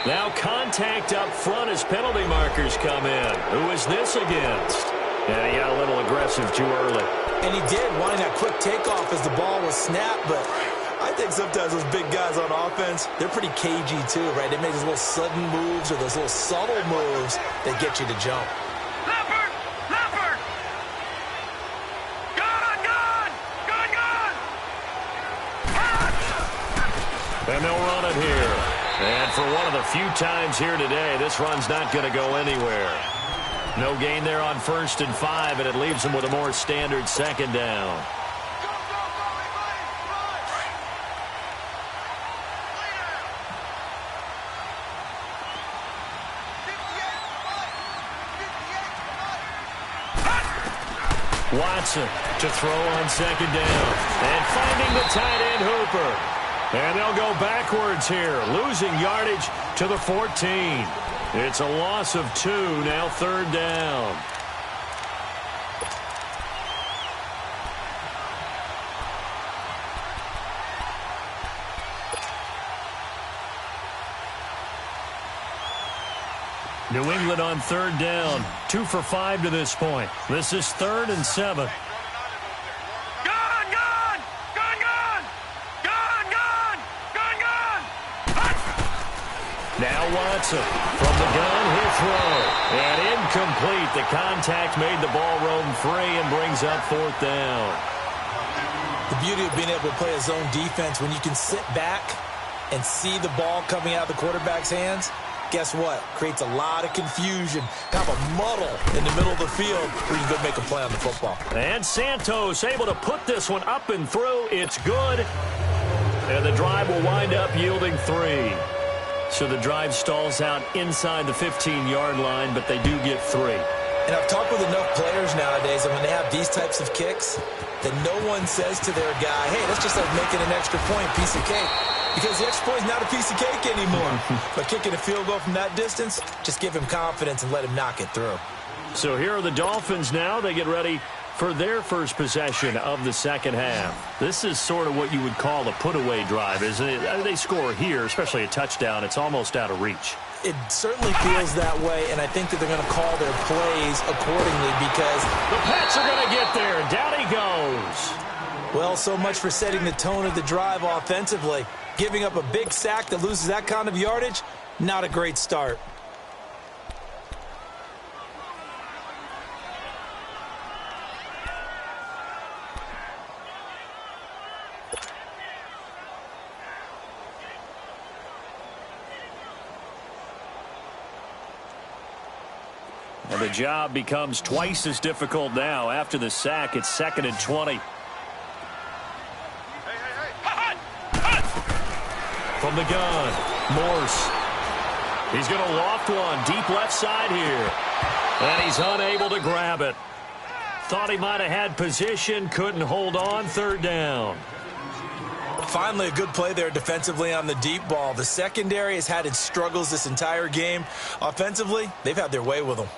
Now contact up front as penalty markers come in. Who is this against? And he got a little aggressive too early. And he did, wanting that quick takeoff as the ball was snapped, but I think sometimes those big guys on offense, they're pretty cagey too, right? They make those little sudden moves or those little subtle moves that get you to jump. And they'll run it here. And for one of the few times here today, this run's not going to go anywhere. No gain there on 1st and 5, and it leaves them with a more standard second down. Watson to throw on second down. And finding the tight end Hooper. And they'll go backwards here, losing yardage to the 14. It's a loss of 2, now 3rd down. New England on 3rd down, 2 for 5 to this point. This is 3rd and 7. Now Watson from the gun, he'll throw. And incomplete. The contact made the ball roam free and brings up 4th down. The beauty of being able to play a zone defense when you can sit back and see the ball coming out of the quarterback's hands, guess what? Creates a lot of confusion, kind of a muddle in the middle of the field where you can go make a play on the football. And Santos able to put this one up and through. It's good. And the drive will wind up yielding 3. So the drive stalls out inside the 15-yard line, but they do get 3. And I've talked with enough players nowadays, and when they have these types of kicks, that no one says to their guy, hey, that's just like making an extra point, piece of cake. Because the extra point is not a piece of cake anymore. But kicking a field goal from that distance, just give him confidence and let him knock it through. So here are the Dolphins now. They get ready for their first possession of the second half. This is sort of what you would call a put-away drive, isn't it? They score here, especially a touchdown. It's almost out of reach. It certainly feels that way, and I think that they're going to call their plays accordingly because the Pats are going to get there. Down he goes. Well, so much for setting the tone of the drive offensively. Giving up a big sack that loses that kind of yardage, Not a great start. And the job becomes twice as difficult now. After the sack, it's 2nd and 20. From the gun, Morse. He's going to loft one deep left side here. And he's unable to grab it. Thought he might have had position, couldn't hold on. 3rd down. Finally, a good play there defensively on the deep ball. The secondary has had its struggles this entire game. Offensively, they've had their way with them.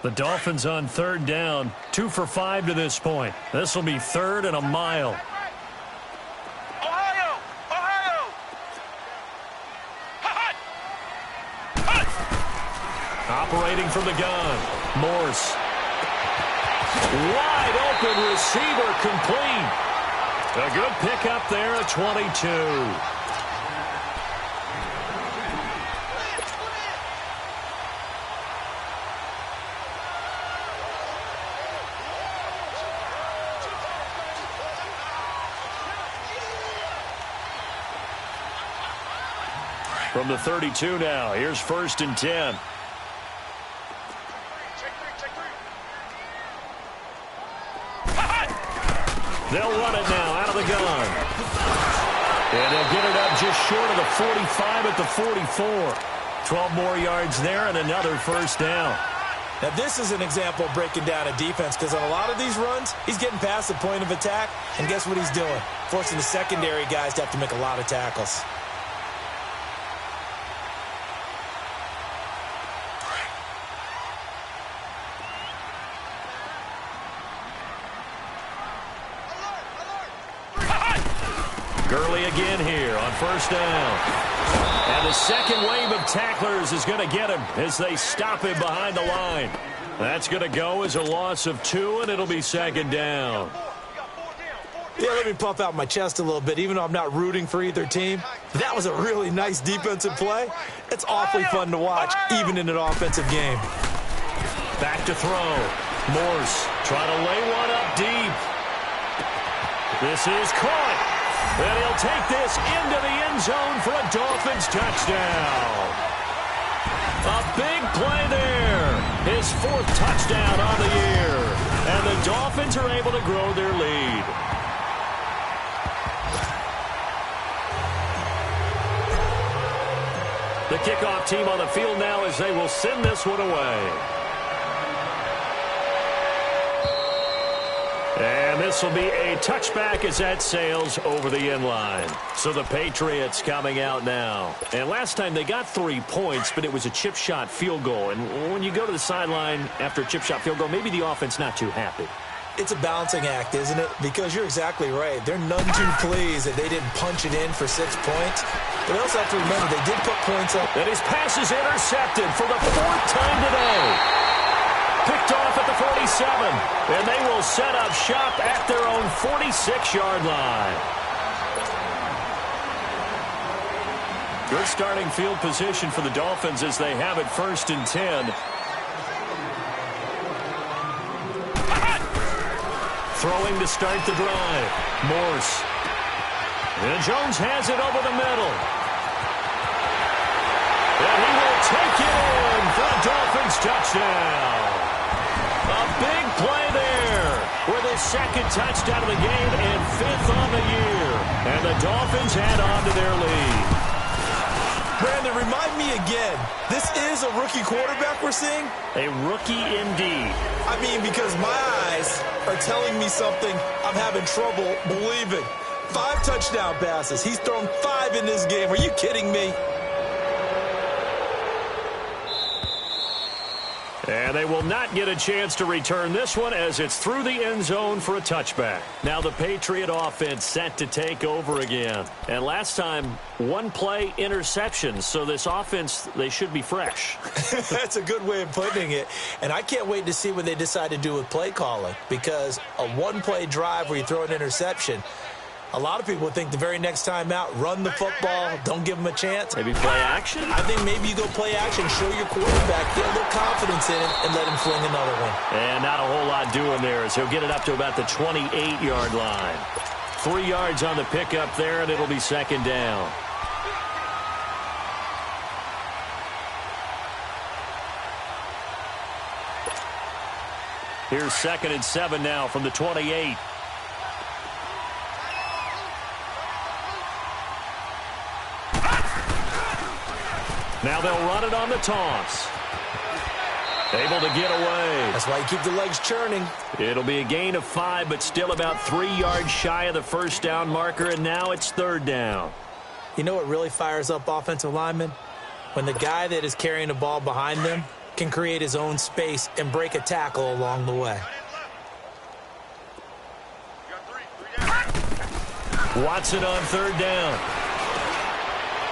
The Dolphins on 3rd down, 2 for 5 to this point. This will be 3rd and a mile. Ohio! Ohio! Operating from the gun, Morse. Wide open receiver, complete. A good pickup there at 22. From the 32 now, here's 1st and 10. They'll run it now out of the gun. And they'll get it up just short of the 45 at the 44. 12 more yards there and another 1st down. Now, this is an example of breaking down a defense because on a lot of these runs, he's getting past the point of attack, and guess what he's doing? Forcing the secondary guys to have to make a lot of tackles. Gurley again here on 1st down. And the second wave of tacklers is going to get him as they stop him behind the line. That's going to go as a loss of 2, and it'll be 2nd down. Yeah, let me puff out my chest a little bit, even though I'm not rooting for either team. That was a really nice defensive play. It's awfully fun to watch, even in an offensive game. Back to throw. Morse trying to lay one up deep. This is caught. And he'll take this into the end zone for a Dolphins touchdown. A big play there. His 4th touchdown on the year. And the Dolphins are able to grow their lead. The kickoff team on the field now as they will send this one away. And this will be a touchback as that sails over the end line. So the Patriots coming out now. And last time they got 3 points, but it was a chip shot field goal. And when you go to the sideline after a chip shot field goal, maybe the offense not too happy. It's a balancing act, isn't it? Because you're exactly right. They're none too pleased that they didn't punch it in for 6 points. But they also have to remember they did put points up. And his pass is intercepted for the 4th time today. Picked off at the 47, and they will set up shop at their own 46-yard line. Good starting field position for the Dolphins as they have it 1st and 10. Throwing to start the drive. Morse. And Jones has it over the middle. And he will take it in for a Dolphins touchdown. A big play there with his 2nd touchdown of the game and 5th on the year. And the Dolphins add on to their lead. Brandon, remind me again, this is a rookie quarterback we're seeing? A rookie indeed. I mean, because my eyes are telling me something I'm having trouble believing. 5 touchdown passes. He's thrown 5 in this game. Are you kidding me? And they will not get a chance to return this one as it's through the end zone for a touchback. Now the Patriot offense set to take over again. And last time, one play interception. So this offense, they should be fresh. That's a good way of putting it. And I can't wait to see what they decide to do with play calling, because a one-play drive where you throw an interception, a lot of people think the very next time out, run the football, don't give them a chance. Maybe play action? I think maybe you go play action, show your quarterback, get a little confidence in him, and let him fling another one. And not a whole lot doing there as he'll get it up to about the 28-yard line. 3 yards on the pickup there, and it'll be second down. Here's 2nd and 7 now from the 28. Now they'll run it on the toss. Able to get away. That's why you keep the legs churning. It'll be a gain of 5, but still about 3 yards shy of the first down marker, and now it's 3rd down. You know what really fires up offensive linemen? When the guy that is carrying the ball behind them can create his own space and break a tackle along the way. Watson on 3rd down.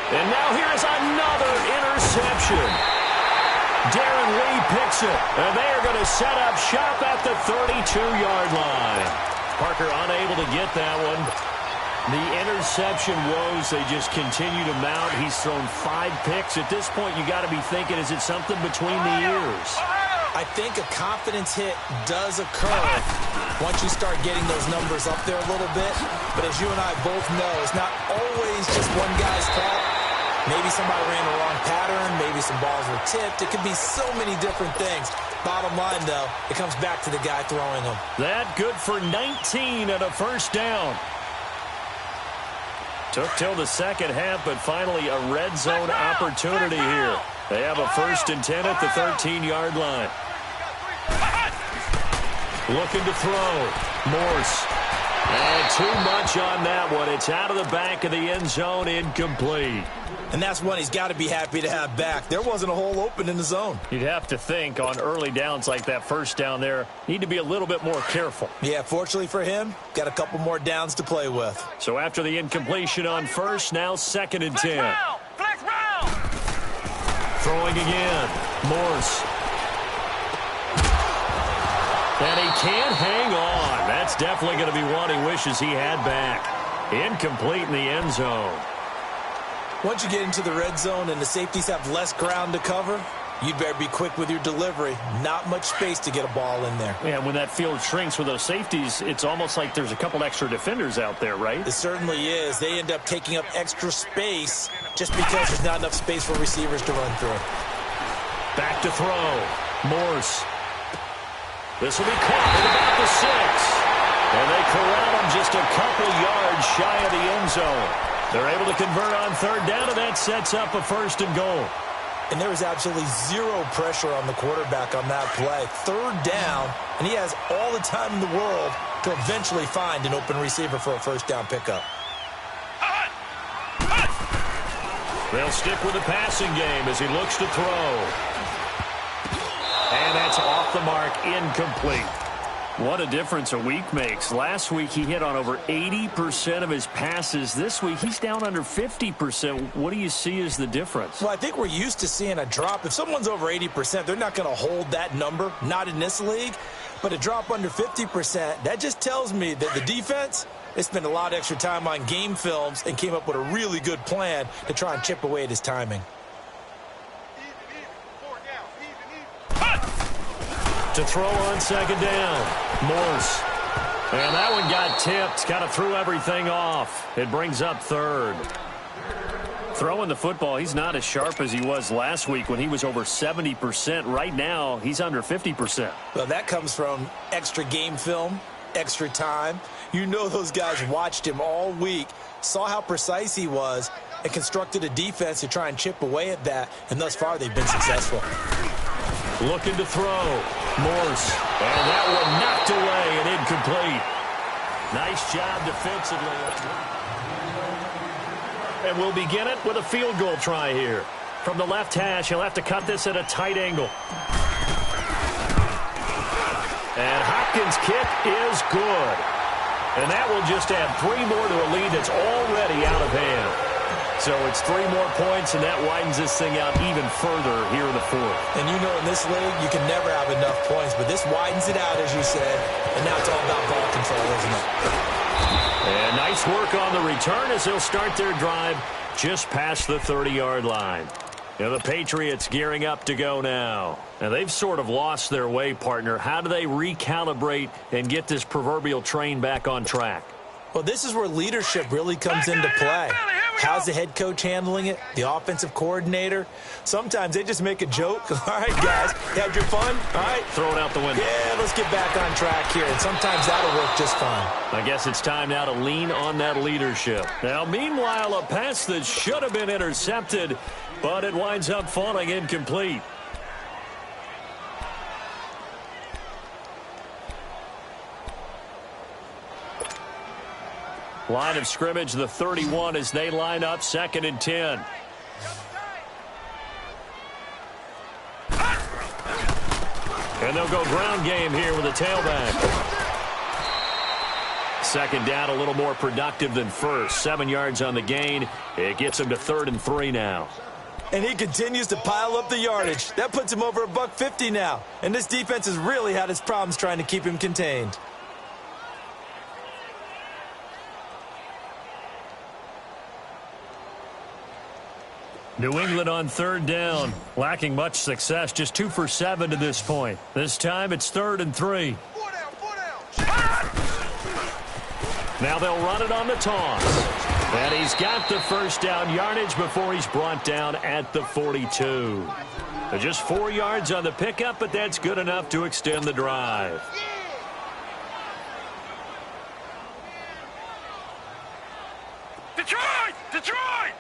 And now here's another interception. Darren Lee picks it, and they are going to set up shop at the 32-yard line. Parker unable to get that one. The interception woes, they just continue to mount. He's thrown 5 picks. At this point, you got to be thinking, is it something between the ears? I think a confidence hit does occur once you start getting those numbers up there a little bit. But as you and I both know, it's not always just one guy's fault. Maybe somebody ran the wrong pattern. Maybe some balls were tipped. It could be so many different things. Bottom line, though, it comes back to the guy throwing them. That good for 19 and a first down. Took till the second half, but finally a red zone opportunity here. They have a 1st and 10 at the 13-yard line. Looking to throw. Morse. And too much on that one. It's out of the back of the end zone, incomplete. And that's one he's got to be happy to have back. There wasn't a hole open in the zone. You'd have to think on early downs like that first down there, need to be a little bit more careful. Yeah, fortunately for him, got a couple more downs to play with. So after the incompletion on first, now 2nd and 10. Flex round. Throwing again. Morse. And he can't hang on. That's definitely going to be one he wishes he had back. Incomplete in the end zone. Once you get into the red zone and the safeties have less ground to cover, you'd better be quick with your delivery. Not much space to get a ball in there. Yeah, when that field shrinks with those safeties, it's almost like there's a couple extra defenders out there, right? It certainly is. They end up taking up extra space just because there's not enough space for receivers to run through. Back to throw. Morse. This will be caught at about the 6. And they corral him just a couple yards shy of the end zone. They're able to convert on 3rd down, and that sets up a 1st and goal. And there was absolutely zero pressure on the quarterback on that play. 3rd down, and he has all the time in the world to eventually find an open receiver for a 1st down pickup. They'll stick with the passing game as he looks to throw. And that's off the mark, incomplete. What a difference a week makes. Last week he hit on over 80% of his passes. This week he's down under 50%. What do you see as the difference? Well, I think we're used to seeing a drop. If someone's over 80%, they're not going to hold that number, not in this league. But a drop under 50%, that just tells me that the defense, they spent a lot of extra time on game films and came up with a really good plan to try and chip away at his timing. To throw on 2nd down. Morse. And that one got tipped. Kind of threw everything off. It brings up 3rd. Throwing the football, he's not as sharp as he was last week when he was over 70%. Right now, he's under 50%. Well, that comes from extra game film, extra time. You know those guys watched him all week, saw how precise he was, and constructed a defense to try and chip away at that. And thus far, they've been successful. Looking to throw. Morse. And that one knocked away and incomplete. Nice job defensively. And we'll begin it with a field goal try here. From the left hash, he'll have to cut this at a tight angle. And Hopkins' kick is good. And that will just add 3 more to a lead that's already out of hand. So it's 3 more points, and that widens this thing out even further here in the fourth. And you know in this league, you can never have enough points, but this widens it out, as you said, and now it's all about ball control, isn't it? And nice work on the return as they'll start their drive just past the 30-yard line. Now the Patriots gearing up to go now. Now they've sort of lost their way, partner. How do they recalibrate and get this proverbial train back on track? Well, this is where leadership really comes into play. How's the head coach handling it? The offensive coordinator? Sometimes they just make a joke. All right, guys, had your fun? All right. Throw it out the window. Yeah, let's get back on track here. And sometimes that'll work just fine. I guess it's time now to lean on that leadership. Now, meanwhile, a pass that should have been intercepted, but it winds up falling incomplete. Line of scrimmage, the 31 as they line up, 2nd and 10. And they'll go ground game here with a tailback. 2nd down, a little more productive than first. 7 yards on the gain. It gets them to 3rd and 3 now. And he continues to pile up the yardage. That puts him over $150 now. And this defense has really had its problems trying to keep him contained. New England on 3rd down, lacking much success, just 2 for 7 to this point. This time it's 3rd and 3. Now they'll run it on the toss. And he's got the 1st down yardage before he's brought down at the 42. Just 4 yards on the pickup, but that's good enough to extend the drive. Detroit! Detroit!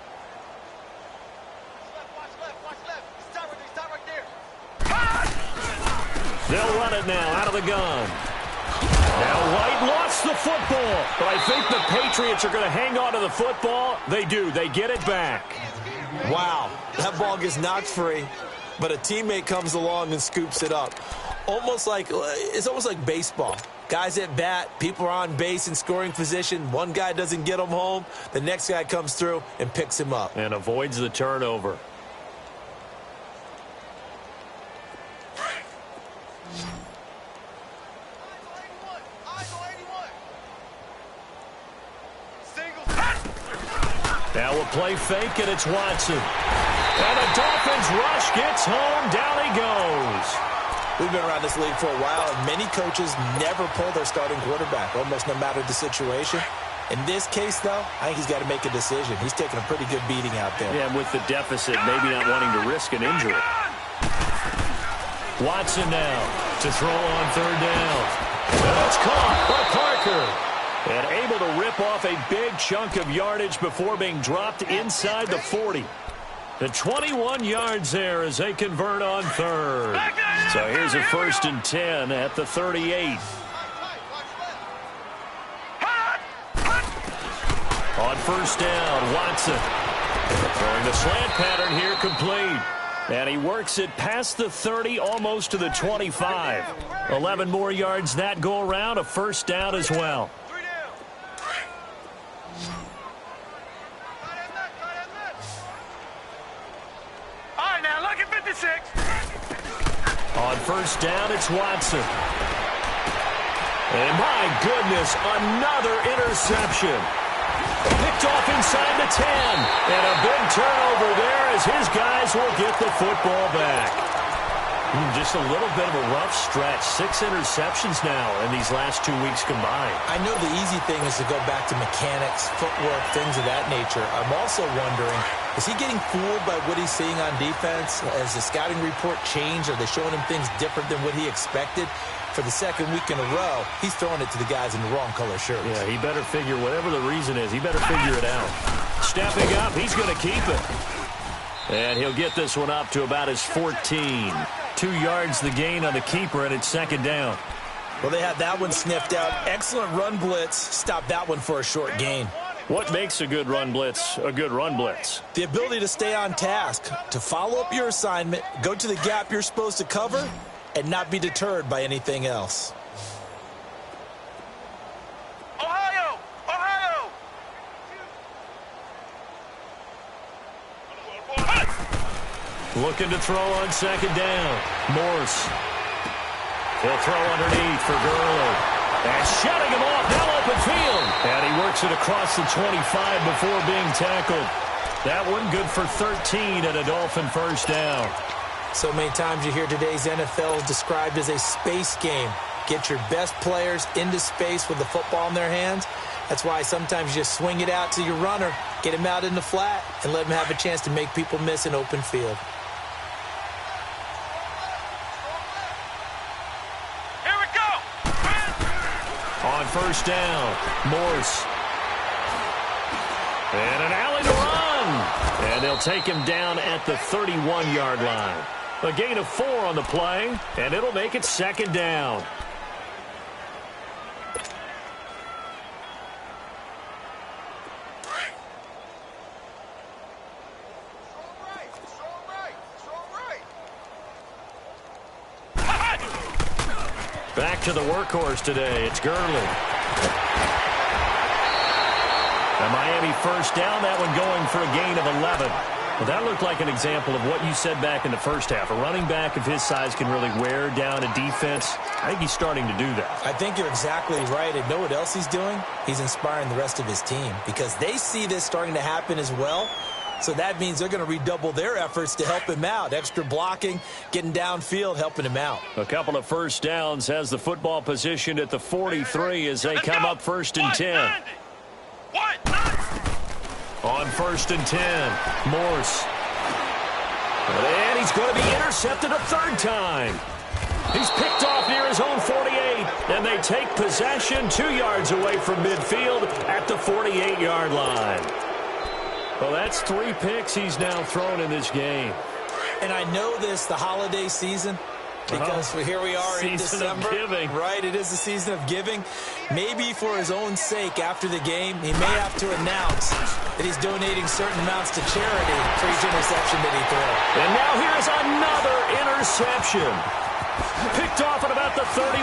They'll run it now out of the gun. Now White lost the football, but I think the Patriots are going to hang on to the football. They do. They get it back. Wow, that ball gets knocked free, but a teammate comes along and scoops it up. It's almost like baseball. Guys at bat, people are on base in scoring position. One guy doesn't get him home. The next guy comes through and picks him up. And avoids the turnover. Now a play fake, and it's Watson. And the Dolphins rush gets home. Down he goes. We've been around this league for a while, and many coaches never pull their starting quarterback, almost no matter the situation. In this case, though, I think he's got to make a decision. He's taking a pretty good beating out there. Yeah, with the deficit, maybe not wanting to risk an injury. Watson now to throw on 3rd down. And it's caught by Parker. And able to rip off a big chunk of yardage before being dropped inside the 40. The 21 yards there as they convert on 3rd. So here's a 1st and 10 at the 38. On 1st down, Watson. Throwing the slant pattern here complete. And he works it past the 30, almost to the 25. 11 more yards that go around, a 1st down as well. On 1st down, it's Watson. And my goodness, another interception. Picked off inside the 10. And a big turnover there as his guys will get the football back. Just a little bit of a rough stretch. 6 interceptions now in these last 2 weeks combined. I know the easy thing is to go back to mechanics, footwork, things of that nature. I'm also wondering, is he getting fooled by what he's seeing on defense? Has the scouting report changed? Are they showing him things different than what he expected? For the 2nd week in a row, he's throwing it to the guys in the wrong color shirts. Yeah, he better figure, whatever the reason is, he better figure it out. Stepping up, he's going to keep it. And he'll get this one up to about his 14. 2 yards the gain on the keeper, and it's 2nd down. Well, they had that one sniffed out. Excellent run blitz. Stop that one for a short gain. What makes a good run blitz a good run blitz? The ability to stay on task, to follow up your assignment, go to the gap you're supposed to cover, and not be deterred by anything else. Looking to throw on second down. Morse. He'll throw underneath for Gurley. And shutting him off, now open field. And he works it across the 25 before being tackled. That one good for 13 and a Dolphin first down. So many times you hear today's NFL described as a space game. Get your best players into space with the football in their hands. That's why sometimes you just swing it out to your runner, get him out in the flat, and let him have a chance to make people miss an open field. Here we go. On first down, Morse. And an alley to run. And they'll take him down at the 31-yard line. A gain of 4 on the play, and it'll make it second down. Back to the workhorse today. It's Gurley. A Miami first down. That one going for a gain of 11. Well, that looked like an example of what you said back in the first half. A running back of his size can really wear down a defense. I think he's starting to do that. I think you're exactly right. And know what else he's doing? He's inspiring the rest of his team because they see this starting to happen as well. So that means they're going to redouble their efforts to help him out. Extra blocking, getting downfield, helping him out. A couple of first downs, has the football positioned at the 43 as they come up first and 10. On first and 10, Morse. And he's going to be intercepted a third time. He's picked off near his own 48, and they take possession 2 yards away from midfield at the 48-yard line. Well, that's 3 picks he's now thrown in this game. And I know this, the holiday season, because here we are in December. Giving. Right, it is the season of giving. Maybe for his own sake after the game, he may have to announce that he's donating certain amounts to charity for each interception that he throws. And now here's another interception. Picked off at about the 31.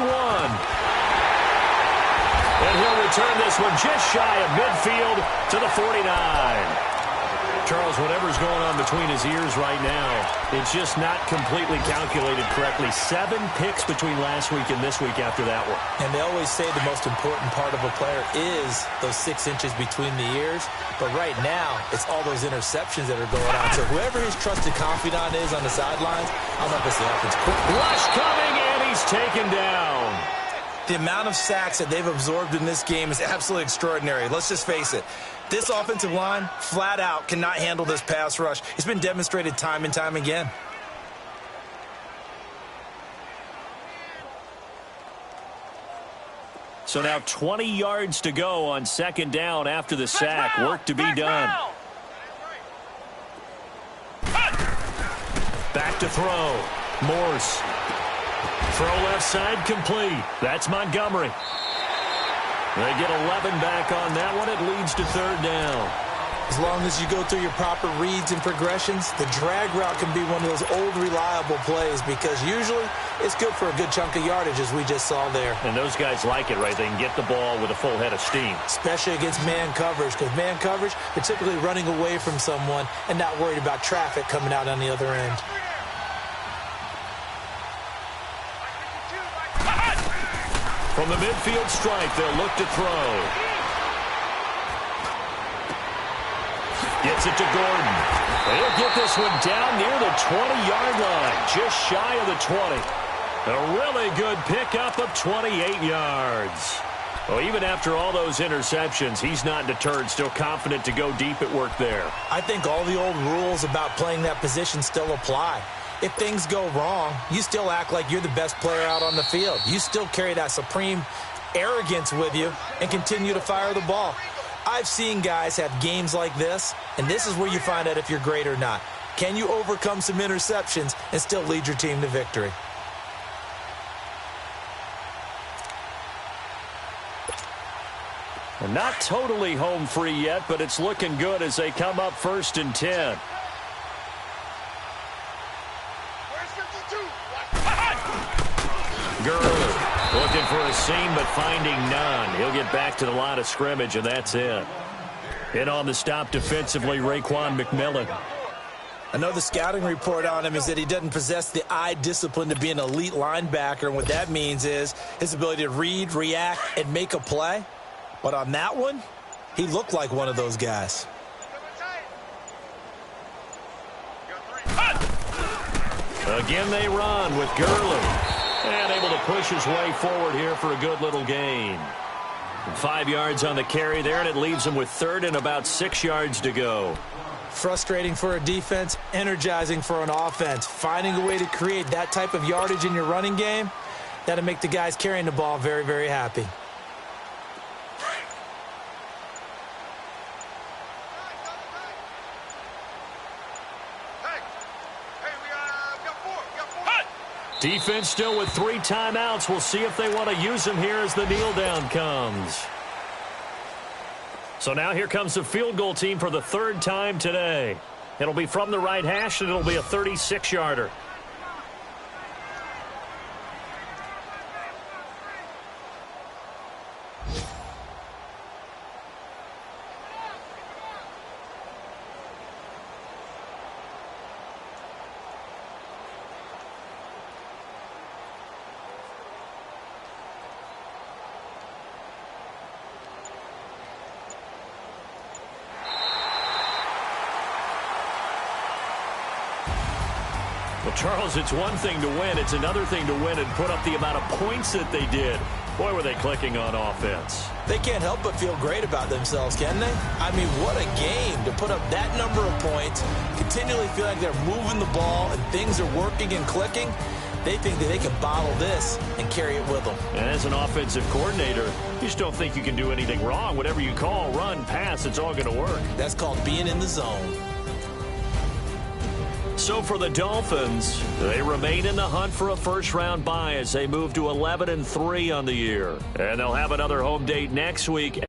And he'll return this one just shy of midfield to the 49. Charles, whatever's going on between his ears right now, it's just not completely calculated correctly. 7 picks between last week and this week after that one. And they always say the most important part of a player is those 6 inches between the ears. But right now, it's all those interceptions that are going on. So whoever his trusted confidant is on the sidelines, I don't know if it's the offense. Rush coming, and he's taken down. The amount of sacks that they've absorbed in this game is absolutely extraordinary. Let's just face it. This offensive line, flat out, cannot handle this pass rush. It's been demonstrated time and time again. So now 20 yards to go on second down after the sack. Work to be done. Back to throw. Morse. Throw left side complete. That's Montgomery. They get 11 back on that one. It leads to third down. As long as you go through your proper reads and progressions, the drag route can be one of those old reliable plays because usually it's good for a good chunk of yardage as we just saw there. And those guys like it, right? They can get the ball with a full head of steam. Especially against man coverage because man coverage, they're typically running away from someone and not worried about traffic coming out on the other end. From the midfield stripe, they'll look to throw. Gets it to Gordon. He'll get this one down near the 20-yard line, just shy of the 20. A really good pickup of 28 yards. Well, even after all those interceptions, he's not deterred, still confident to go deep at work there. I think all the old rules about playing that position still apply. If things go wrong, you still act like you're the best player out on the field. You still carry that supreme arrogance with you and continue to fire the ball. I've seen guys have games like this, and this is where you find out if you're great or not. Can you overcome some interceptions and still lead your team to victory? Not totally home free yet, but it's looking good as they come up first and 10. Gurley looking for a seam, but finding none. He'll get back to the line of scrimmage, and that's it. In on the stop defensively, Raekwon McMillan. I know the scouting report on him is that he doesn't possess the eye discipline to be an elite linebacker, and what that means is his ability to read, react, and make a play. But on that one, he looked like one of those guys. Again they run with Gurley. And able to push his way forward here for a good little gain. 5 yards on the carry there, and it leaves him with third and about 6 yards to go. Frustrating for a defense, energizing for an offense. Finding a way to create that type of yardage in your running game, that'll make the guys carrying the ball very, very happy. Defense still with 3 timeouts. We'll see if they want to use them here as the kneel down comes. So now here comes the field goal team for the 3rd time today. It'll be from the right hash, and it'll be a 36-yarder. Well, Charles, it's one thing to win. It's another thing to win and put up the amount of points that they did. Boy, were they clicking on offense. They can't help but feel great about themselves, can they? I mean, what a game to put up that number of points, continually feel like they're moving the ball and things are working and clicking. They think that they can bottle this and carry it with them. And as an offensive coordinator, you just don't think you can do anything wrong. Whatever you call, run, pass, it's all going to work. That's called being in the zone. So for the Dolphins, they remain in the hunt for a first-round bye as they move to 11-3 on the year. And they'll have another home date next week.